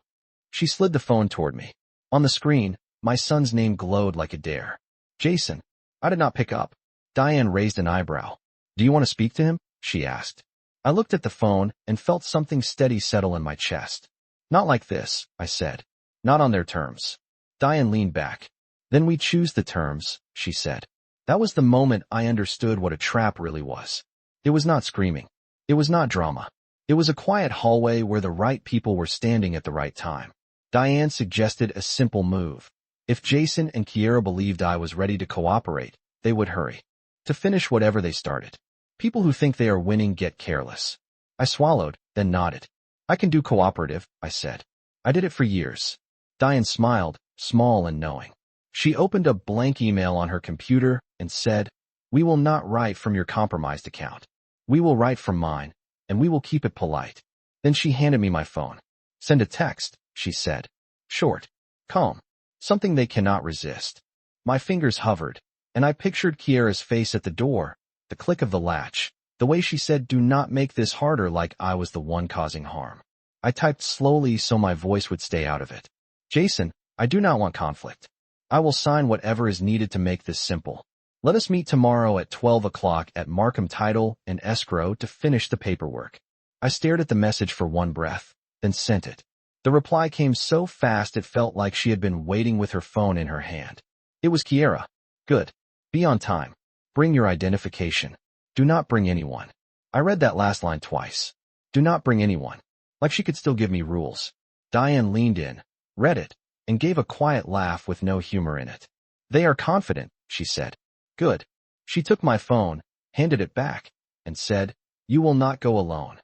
She slid the phone toward me. On the screen, my son's name glowed like a dare. "Jason." I did not pick up. Diane raised an eyebrow. "Do you want to speak to him?" she asked. I looked at the phone and felt something steady settle in my chest. "Not like this," I said. "Not on their terms." Diane leaned back. "Then we choose the terms," she said. That was the moment I understood what a trap really was. It was not screaming. It was not drama. It was a quiet hallway where the right people were standing at the right time. Diane suggested a simple move. If Jason and Kiera believed I was ready to cooperate, they would hurry. To finish whatever they started. People who think they are winning get careless. I swallowed, then nodded. "I can do cooperative," I said. "I did it for years." Diane smiled, small and knowing. She opened a blank email on her computer and said, "We will not write from your compromised account. We will write from mine, and we will keep it polite." Then she handed me my phone. "Send a text," she said. "Short, calm, something they cannot resist." My fingers hovered, and I pictured Kiera's face at the door, the click of the latch, the way she said, "Do not make this harder," like I was the one causing harm. I typed slowly so my voice would stay out of it. "Jason, I do not want conflict. I will sign whatever is needed to make this simple. Let us meet tomorrow at 12 o'clock at Markham Title and Escrow to finish the paperwork. I stared at the message for one breath, then sent it. The reply came so fast it felt like she had been waiting with her phone in her hand. It was Kiera. Good. Be on time. Bring your identification. Do not bring anyone. I read that last line twice. Do not bring anyone. Like she could still give me rules. Diane leaned in, read it, and gave a quiet laugh with no humor in it. They are confident, she said. Good. She took my phone, handed it back, and said, You will not go alone.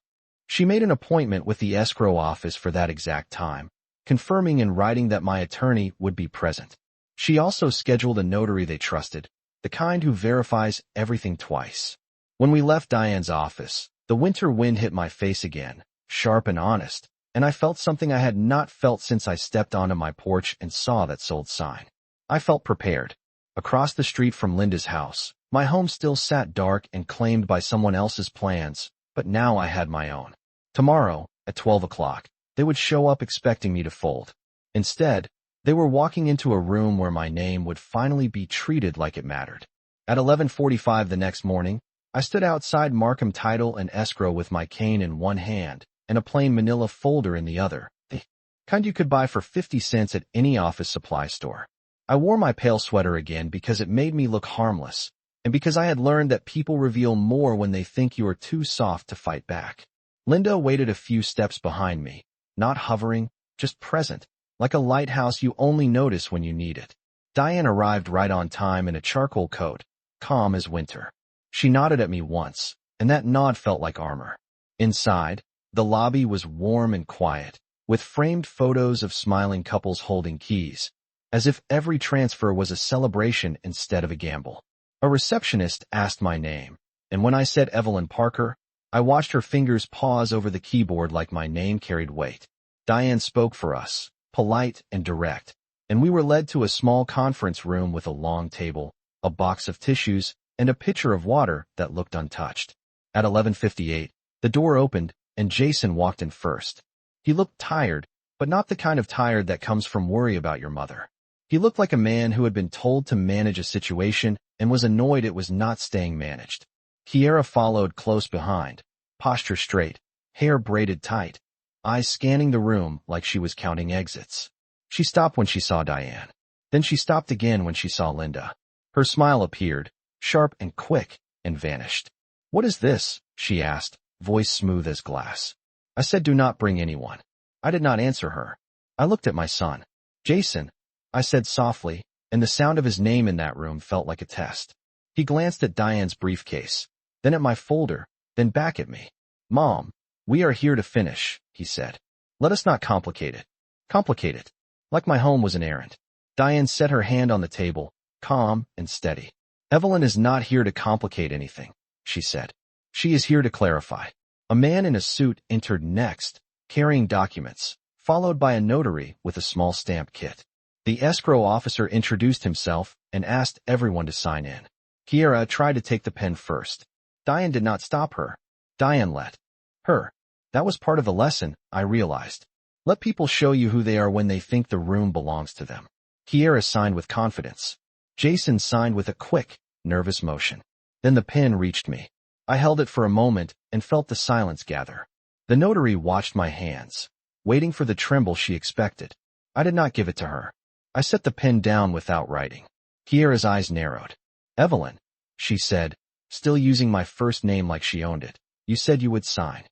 She made an appointment with the escrow office for that exact time, confirming in writing that my attorney would be present. She also scheduled a notary they trusted, the kind who verifies everything twice. When we left Diane's office, the winter wind hit my face again, sharp and honest, and I felt something I had not felt since I stepped onto my porch and saw that sold sign. I felt prepared. Across the street from Linda's house, my home still sat dark and claimed by someone else's plans, but now I had my own. Tomorrow, at 12 o'clock, they would show up expecting me to fold. Instead, they were walking into a room where my name would finally be treated like it mattered. At 11:45 the next morning, I stood outside Markham Title and Escrow with my cane in one hand and a plain manila folder in the other, the kind you could buy for 50 cents at any office supply store. I wore my pale sweater again because it made me look harmless, and because I had learned that people reveal more when they think you are too soft to fight back. Linda waited a few steps behind me, not hovering, just present, like a lighthouse you only notice when you need it. Diane arrived right on time in a charcoal coat, calm as winter. She nodded at me once, and that nod felt like armor. Inside, the lobby was warm and quiet, with framed photos of smiling couples holding keys, as if every transfer was a celebration instead of a gamble. A receptionist asked my name, and when I said Evelyn Parker, I watched her fingers pause over the keyboard like my name carried weight. Diane spoke for us, polite and direct, and we were led to a small conference room with a long table, a box of tissues, and a pitcher of water that looked untouched. At 11:58, the door opened, and Jason walked in first. He looked tired, but not the kind of tired that comes from worry about your mother. He looked like a man who had been told to manage a situation and was annoyed it was not staying managed. Kiera followed close behind, posture straight, hair braided tight, eyes scanning the room like she was counting exits. She stopped when she saw Diane. Then she stopped again when she saw Linda. Her smile appeared, sharp and quick, and vanished. What is this? She asked, voice smooth as glass. I said do not bring anyone. I did not answer her. I looked at my son. Jason, I said softly, and the sound of his name in that room felt like a test. He glanced at Diane's briefcase, then at my folder, then back at me. Mom, we are here to finish, he said. Let us not complicate it. Complicate it. Like my home was an errand. Diane set her hand on the table, calm and steady. Evelyn is not here to complicate anything, she said. She is here to clarify. A man in a suit entered next, carrying documents, followed by a notary with a small stamp kit. The escrow officer introduced himself and asked everyone to sign in. Kiera tried to take the pen first. Diane did not stop her. Diane let her. That was part of the lesson, I realized. Let people show you who they are when they think the room belongs to them. Kiera signed with confidence. Jason signed with a quick, nervous motion. Then the pen reached me. I held it for a moment and felt the silence gather. The notary watched my hands, waiting for the tremble she expected. I did not give it to her. I set the pen down without writing. Kiera's eyes narrowed. Evelyn, she said, still using my first name like she owned it. You said you would sign.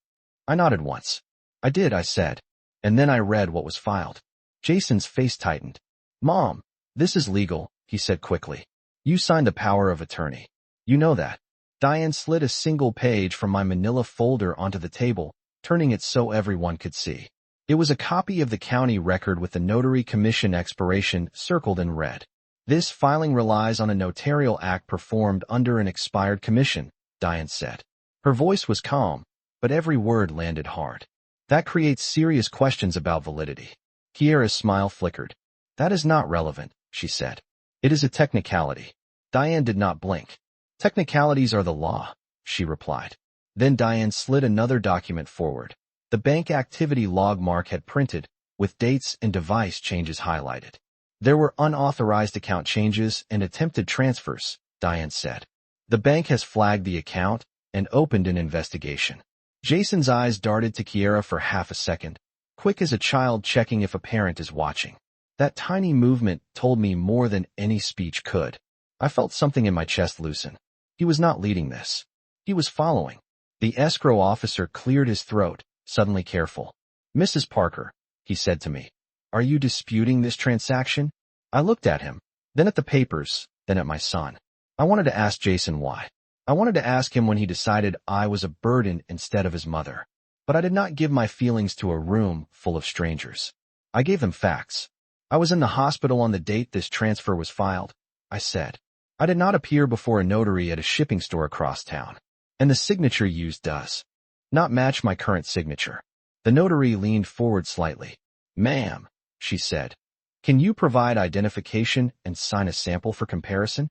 I nodded once. I did, I said. And then I read what was filed. Jason's face tightened. Mom, this is legal, he said quickly. You signed the power of attorney. You know that. Diane slid a single page from my manila folder onto the table, turning it so everyone could see. It was a copy of the county record with the notary commission expiration circled in red. This filing relies on a notarial act performed under an expired commission, Diane said. Her voice was calm, but every word landed hard. That creates serious questions about validity. Kiera's smile flickered. That is not relevant, she said. It is a technicality. Diane did not blink. Technicalities are the law, she replied. Then Diane slid another document forward. The bank activity log Mark had printed, with dates and device changes highlighted. There were unauthorized account changes and attempted transfers, Diane said. The bank has flagged the account and opened an investigation. Jason's eyes darted to Kiera for half a second, quick as a child checking if a parent is watching. That tiny movement told me more than any speech could. I felt something in my chest loosen. He was not leading this. He was following. The escrow officer cleared his throat, suddenly careful. "Mrs. Parker," he said to me, "are you disputing this transaction?" I looked at him, then at the papers, then at my son. I wanted to ask Jason why. I wanted to ask him when he decided I was a burden instead of his mother. But I did not give my feelings to a room full of strangers. I gave them facts. I was in the hospital on the date this transfer was filed, I said. I did not appear before a notary at a shipping store across town. And the signature used does not match my current signature. The notary leaned forward slightly. "Ma'am," she said, "can you provide identification and sign a sample for comparison?"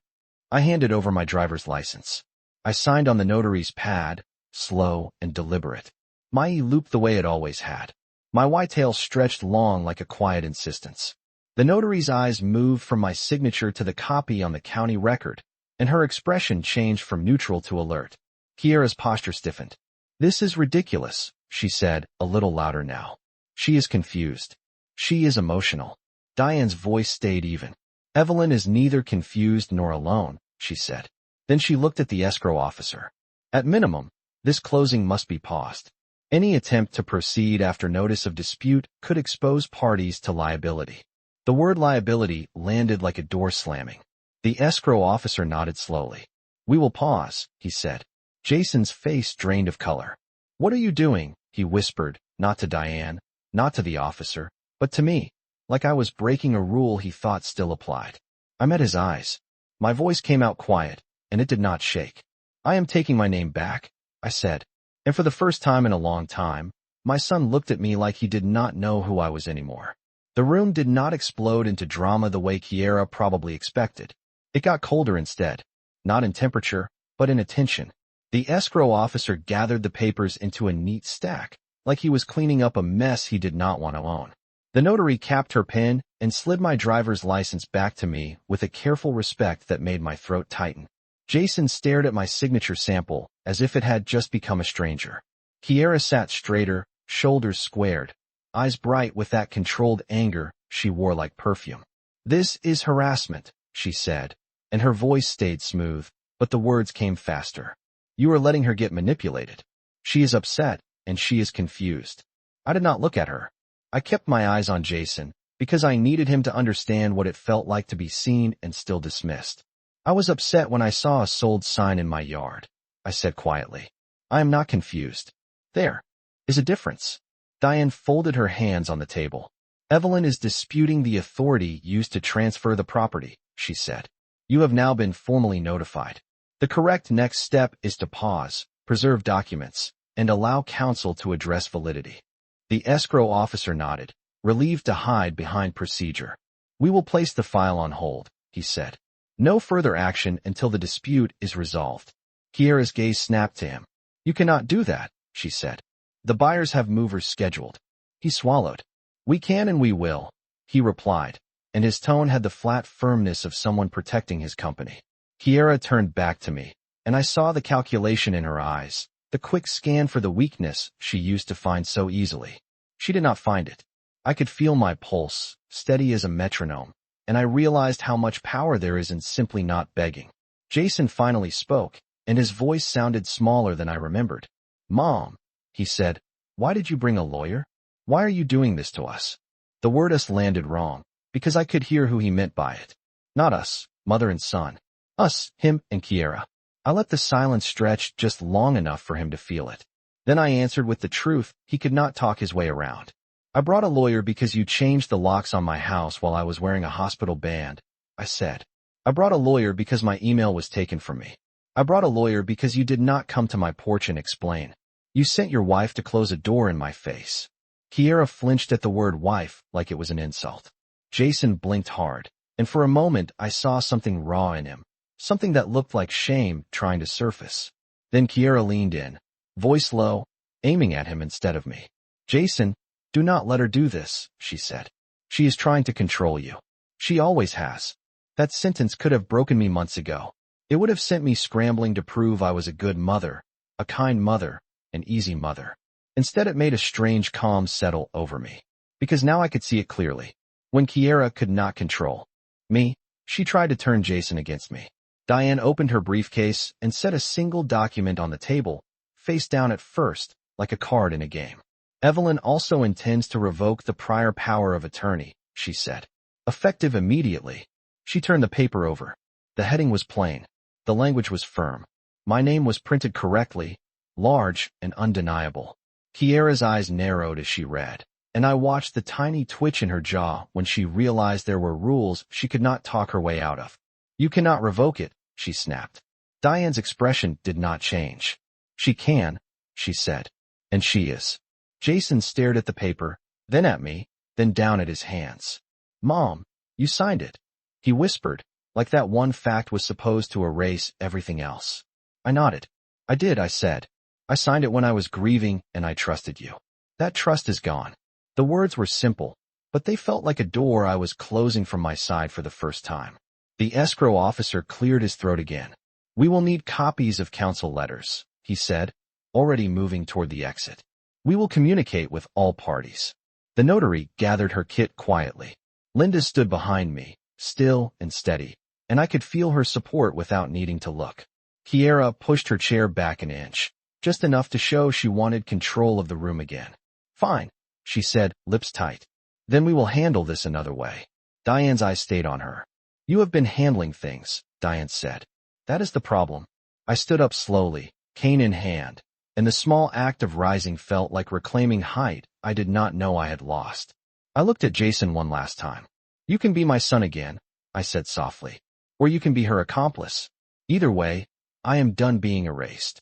I handed over my driver's license. I signed on the notary's pad, slow and deliberate. My E looped the way it always had. My whitetail stretched long like a quiet insistence. The notary's eyes moved from my signature to the copy on the county record, and her expression changed from neutral to alert. Kiera's posture stiffened. "This is ridiculous," she said, a little louder now. "She is confused. She is emotional." Diane's voice stayed even. "Evelyn is neither confused nor alone," she said. Then she looked at the escrow officer. "At minimum, this closing must be paused. Any attempt to proceed after notice of dispute could expose parties to liability." The word liability landed like a door slamming. The escrow officer nodded slowly. "We will pause," he said. Jason's face drained of color. "What are you doing?" he whispered, not to Diane, not to the officer, but to me, like I was breaking a rule he thought still applied. I met his eyes. My voice came out quiet, and it did not shake. "I am taking my name back," I said, and for the first time in a long time, my son looked at me like he did not know who I was anymore. The room did not explode into drama the way Kiera probably expected. It got colder instead, not in temperature, but in attention. The escrow officer gathered the papers into a neat stack, like he was cleaning up a mess he did not want to own. The notary capped her pen and slid my driver's license back to me with a careful respect that made my throat tighten. Jason stared at my signature sample as if it had just become a stranger. Kiera sat straighter, shoulders squared, eyes bright with that controlled anger she wore like perfume. "This is harassment," she said, and her voice stayed smooth, but the words came faster. "You are letting her get manipulated. She is upset, and she is confused." I did not look at her. I kept my eyes on Jason, because I needed him to understand what it felt like to be seen and still dismissed. "I was upset when I saw a sold sign in my yard," I said quietly. "I am not confused. There is a difference." Diane folded her hands on the table. "Evelyn is disputing the authority used to transfer the property," she said. "You have now been formally notified. The correct next step is to pause, preserve documents, and allow counsel to address validity." The escrow officer nodded, relieved to hide behind procedure. "We will place the file on hold," he said. "No further action until the dispute is resolved." Kiera's gaze snapped to him. "You cannot do that," she said. "The buyers have movers scheduled." He swallowed. "We can and we will," he replied, and his tone had the flat firmness of someone protecting his company. Kiera turned back to me, and I saw the calculation in her eyes, the quick scan for the weakness she used to find so easily. She did not find it. I could feel my pulse, steady as a metronome, and I realized how much power there is in simply not begging. Jason finally spoke, and his voice sounded smaller than I remembered. "Mom," he said, "why did you bring a lawyer? Why are you doing this to us?" The word "us" landed wrong, because I could hear who he meant by it. Not us, mother and son. Us, him and Kiera. I let the silence stretch just long enough for him to feel it. Then I answered with the truth he could not talk his way around. "I brought a lawyer because you changed the locks on my house while I was wearing a hospital band," I said. "I brought a lawyer because my email was taken from me. I brought a lawyer because you did not come to my porch and explain. You sent your wife to close a door in my face." Kiera flinched at the word wife like it was an insult. Jason blinked hard, and for a moment I saw something raw in him, something that looked like shame trying to surface. Then Kiera leaned in, voice low, aiming at him instead of me. "Jason, do not let her do this," she said. "She is trying to control you." She always has. That sentence could have broken me months ago. It would have sent me scrambling to prove I was a good mother, a kind mother, an easy mother. Instead, it made a strange calm settle over me. Because now I could see it clearly. When Kiera could not control me, she tried to turn Jason against me. Diane opened her briefcase and set a single document on the table, face down at first, like a card in a game. Evelyn also intends to revoke the prior power of attorney, she said. Effective immediately. She turned the paper over. The heading was plain. The language was firm. My name was printed correctly, large and undeniable. Kiera's eyes narrowed as she read, and I watched the tiny twitch in her jaw when she realized there were rules she could not talk her way out of. You cannot revoke it, she snapped. Diane's expression did not change. She can, she said. And she is. Jason stared at the paper, then at me, then down at his hands. Mom, you signed it. He whispered, like that one fact was supposed to erase everything else. I nodded. I did, I said. I signed it when I was grieving and I trusted you. That trust is gone. The words were simple, but they felt like a door I was closing from my side for the first time. The escrow officer cleared his throat again. We will need copies of counsel letters, he said, already moving toward the exit. We will communicate with all parties. The notary gathered her kit quietly. Linda stood behind me, still and steady, and I could feel her support without needing to look. Kiera pushed her chair back an inch, just enough to show she wanted control of the room again. Fine, she said, lips tight. Then we will handle this another way. Diane's eyes stayed on her. You have been handling things, Diane said. That is the problem. I stood up slowly, cane in hand, and the small act of rising felt like reclaiming height I did not know I had lost. I looked at Jason one last time. You can be my son again, I said softly. Or you can be her accomplice. Either way, I am done being erased.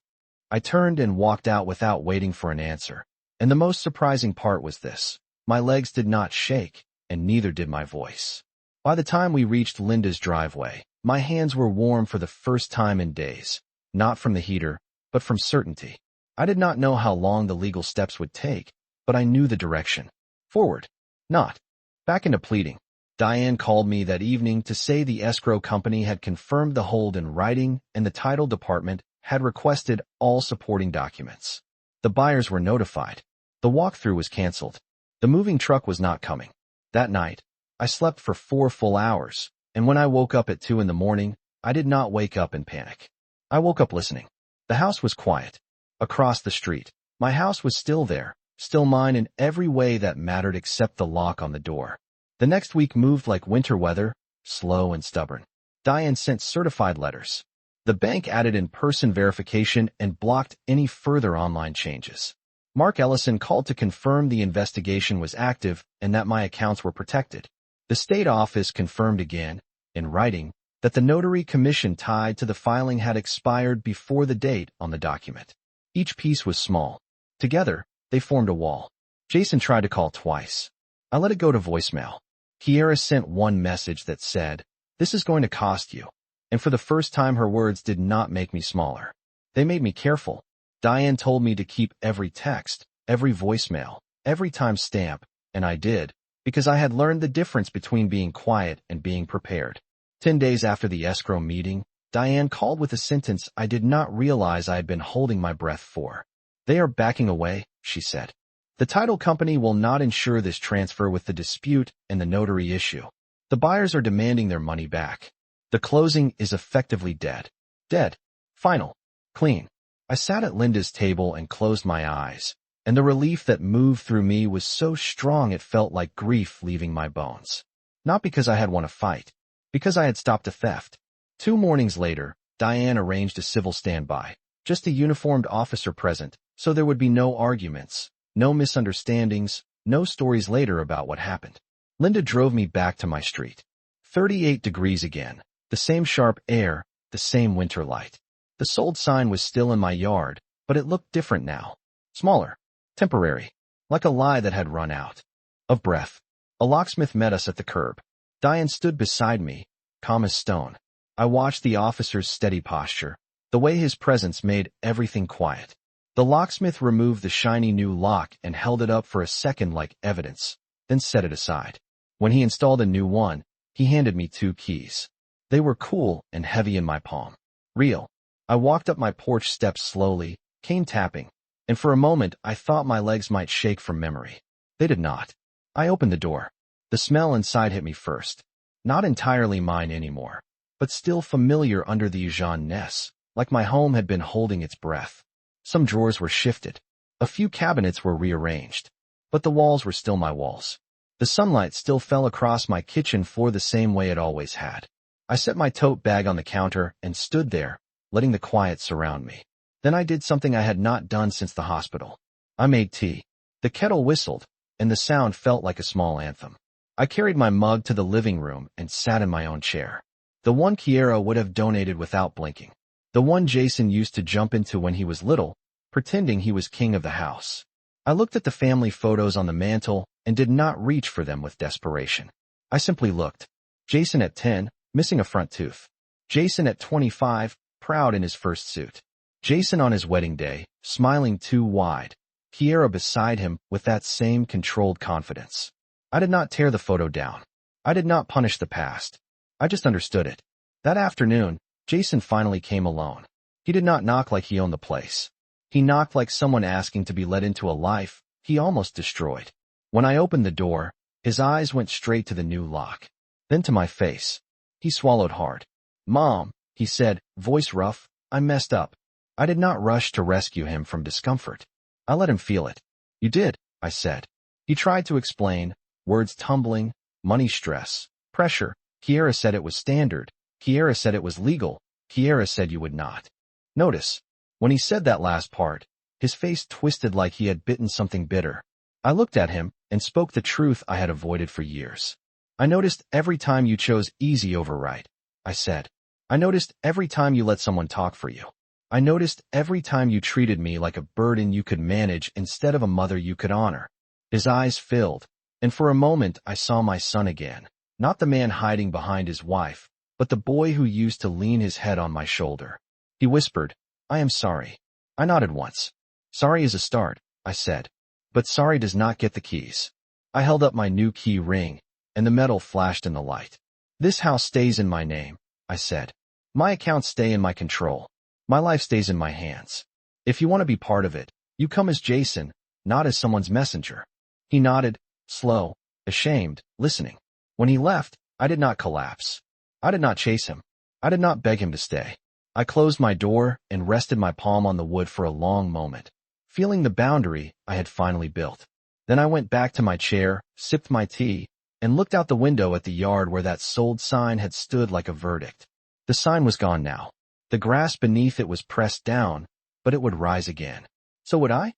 I turned and walked out without waiting for an answer. And the most surprising part was this. My legs did not shake, and neither did my voice. By the time we reached Linda's driveway, my hands were warm for the first time in days, not from the heater, but from certainty. I did not know how long the legal steps would take, but I knew the direction. Forward. Not back into pleading. Diane called me that evening to say the escrow company had confirmed the hold in writing and the title department had requested all supporting documents. The buyers were notified. The walkthrough was canceled. The moving truck was not coming. That night, I slept for 4 full hours, and when I woke up at 2 in the morning, I did not wake up in panic. I woke up listening. The house was quiet. Across the street, my house was still there, still mine in every way that mattered except the lock on the door. The next week moved like winter weather, slow and stubborn. Diane sent certified letters. The bank added in-person verification and blocked any further online changes. Mark Ellison called to confirm the investigation was active and that my accounts were protected. The state office confirmed again, in writing, that the notary commission tied to the filing had expired before the date on the document. Each piece was small. Together, they formed a wall. Jason tried to call twice. I let it go to voicemail. Kiera sent one message that said, "This is going to cost you." And for the first time her words did not make me smaller. They made me careful. Diane told me to keep every text, every voicemail, every timestamp, and I did, because I had learned the difference between being quiet and being prepared. 10 days after the escrow meeting, Diane called with a sentence I did not realize I had been holding my breath for. "They are backing away," she said. "The title company will not insure this transfer with the dispute and the notary issue. The buyers are demanding their money back. The closing is effectively dead. Dead. Final. Clean." I sat at Linda's table and closed my eyes, and the relief that moved through me was so strong it felt like grief leaving my bones. Not because I had won a fight, because I had stopped a theft. 2 mornings later, Diane arranged a civil standby, just a uniformed officer present, so there would be no arguments, no misunderstandings, no stories later about what happened. Linda drove me back to my street. 38 degrees again, the same sharp air, the same winter light. The sold sign was still in my yard, but it looked different now. Smaller, temporary, like a lie that had run out of breath. A locksmith met us at the curb. Diane stood beside me, calm as stone. I watched the officer's steady posture, the way his presence made everything quiet. The locksmith removed the shiny new lock and held it up for a second like evidence, then set it aside. When he installed a new one, He handed me 2 keys. They were cool and heavy in my palm. Real. I walked up my porch steps slowly, cane tapping, and for a moment I thought my legs might shake from memory. They did not. I opened the door. The smell inside hit me first. Not entirely mine anymore, but still familiar under the Jean-ness, like my home had been holding its breath. Some drawers were shifted. A few cabinets were rearranged, but the walls were still my walls. The sunlight still fell across my kitchen floor the same way it always had. I set my tote bag on the counter and stood there, letting the quiet surround me. Then I did something I had not done since the hospital. I made tea. The kettle whistled, and the sound felt like a small anthem. I carried my mug to the living room and sat in my own chair. The one Kiera would have donated without blinking. The one Jason used to jump into when he was little, pretending he was king of the house. I looked at the family photos on the mantle and did not reach for them with desperation. I simply looked. Jason at 10, missing a front tooth. Jason at 25, proud in his first suit. Jason on his wedding day, smiling too wide. Kiera beside him with that same controlled confidence. I did not tear the photo down. I did not punish the past. I just understood it. That afternoon, Jason finally came alone. He did not knock like he owned the place. He knocked like someone asking to be let into a life he almost destroyed. When I opened the door, his eyes went straight to the new lock, then to my face. He swallowed hard. "Mom," he said, voice rough, "I messed up." I did not rush to rescue him from discomfort. I let him feel it. "You did," I said. He tried to explain, words tumbling, money stress, pressure. Kiera said it was standard. Kiera said it was legal. Kiera said you would not. Notice, when he said that last part, his face twisted like he had bitten something bitter. I looked at him and spoke the truth I had avoided for years. "I noticed every time you chose easy over right," I said. "I noticed every time you let someone talk for you. I noticed every time you treated me like a burden you could manage instead of a mother you could honor." His eyes filled, and for a moment I saw my son again, not the man hiding behind his wife, but the boy who used to lean his head on my shoulder. He whispered, "I am sorry." I nodded once. "Sorry is a start," I said. "But sorry does not get the keys." I held up my new key ring, and the metal flashed in the light. "This house stays in my name," I said. "My accounts stay in my control. My life stays in my hands. If you want to be part of it, you come as Jason, not as someone's messenger." He nodded, slow, ashamed, listening. When he left, I did not collapse. I did not chase him. I did not beg him to stay. I closed my door and rested my palm on the wood for a long moment, feeling the boundary I had finally built. Then I went back to my chair, sipped my tea, and looked out the window at the yard where that sold sign had stood like a verdict. The sign was gone now. The grass beneath it was pressed down, but it would rise again. So would I?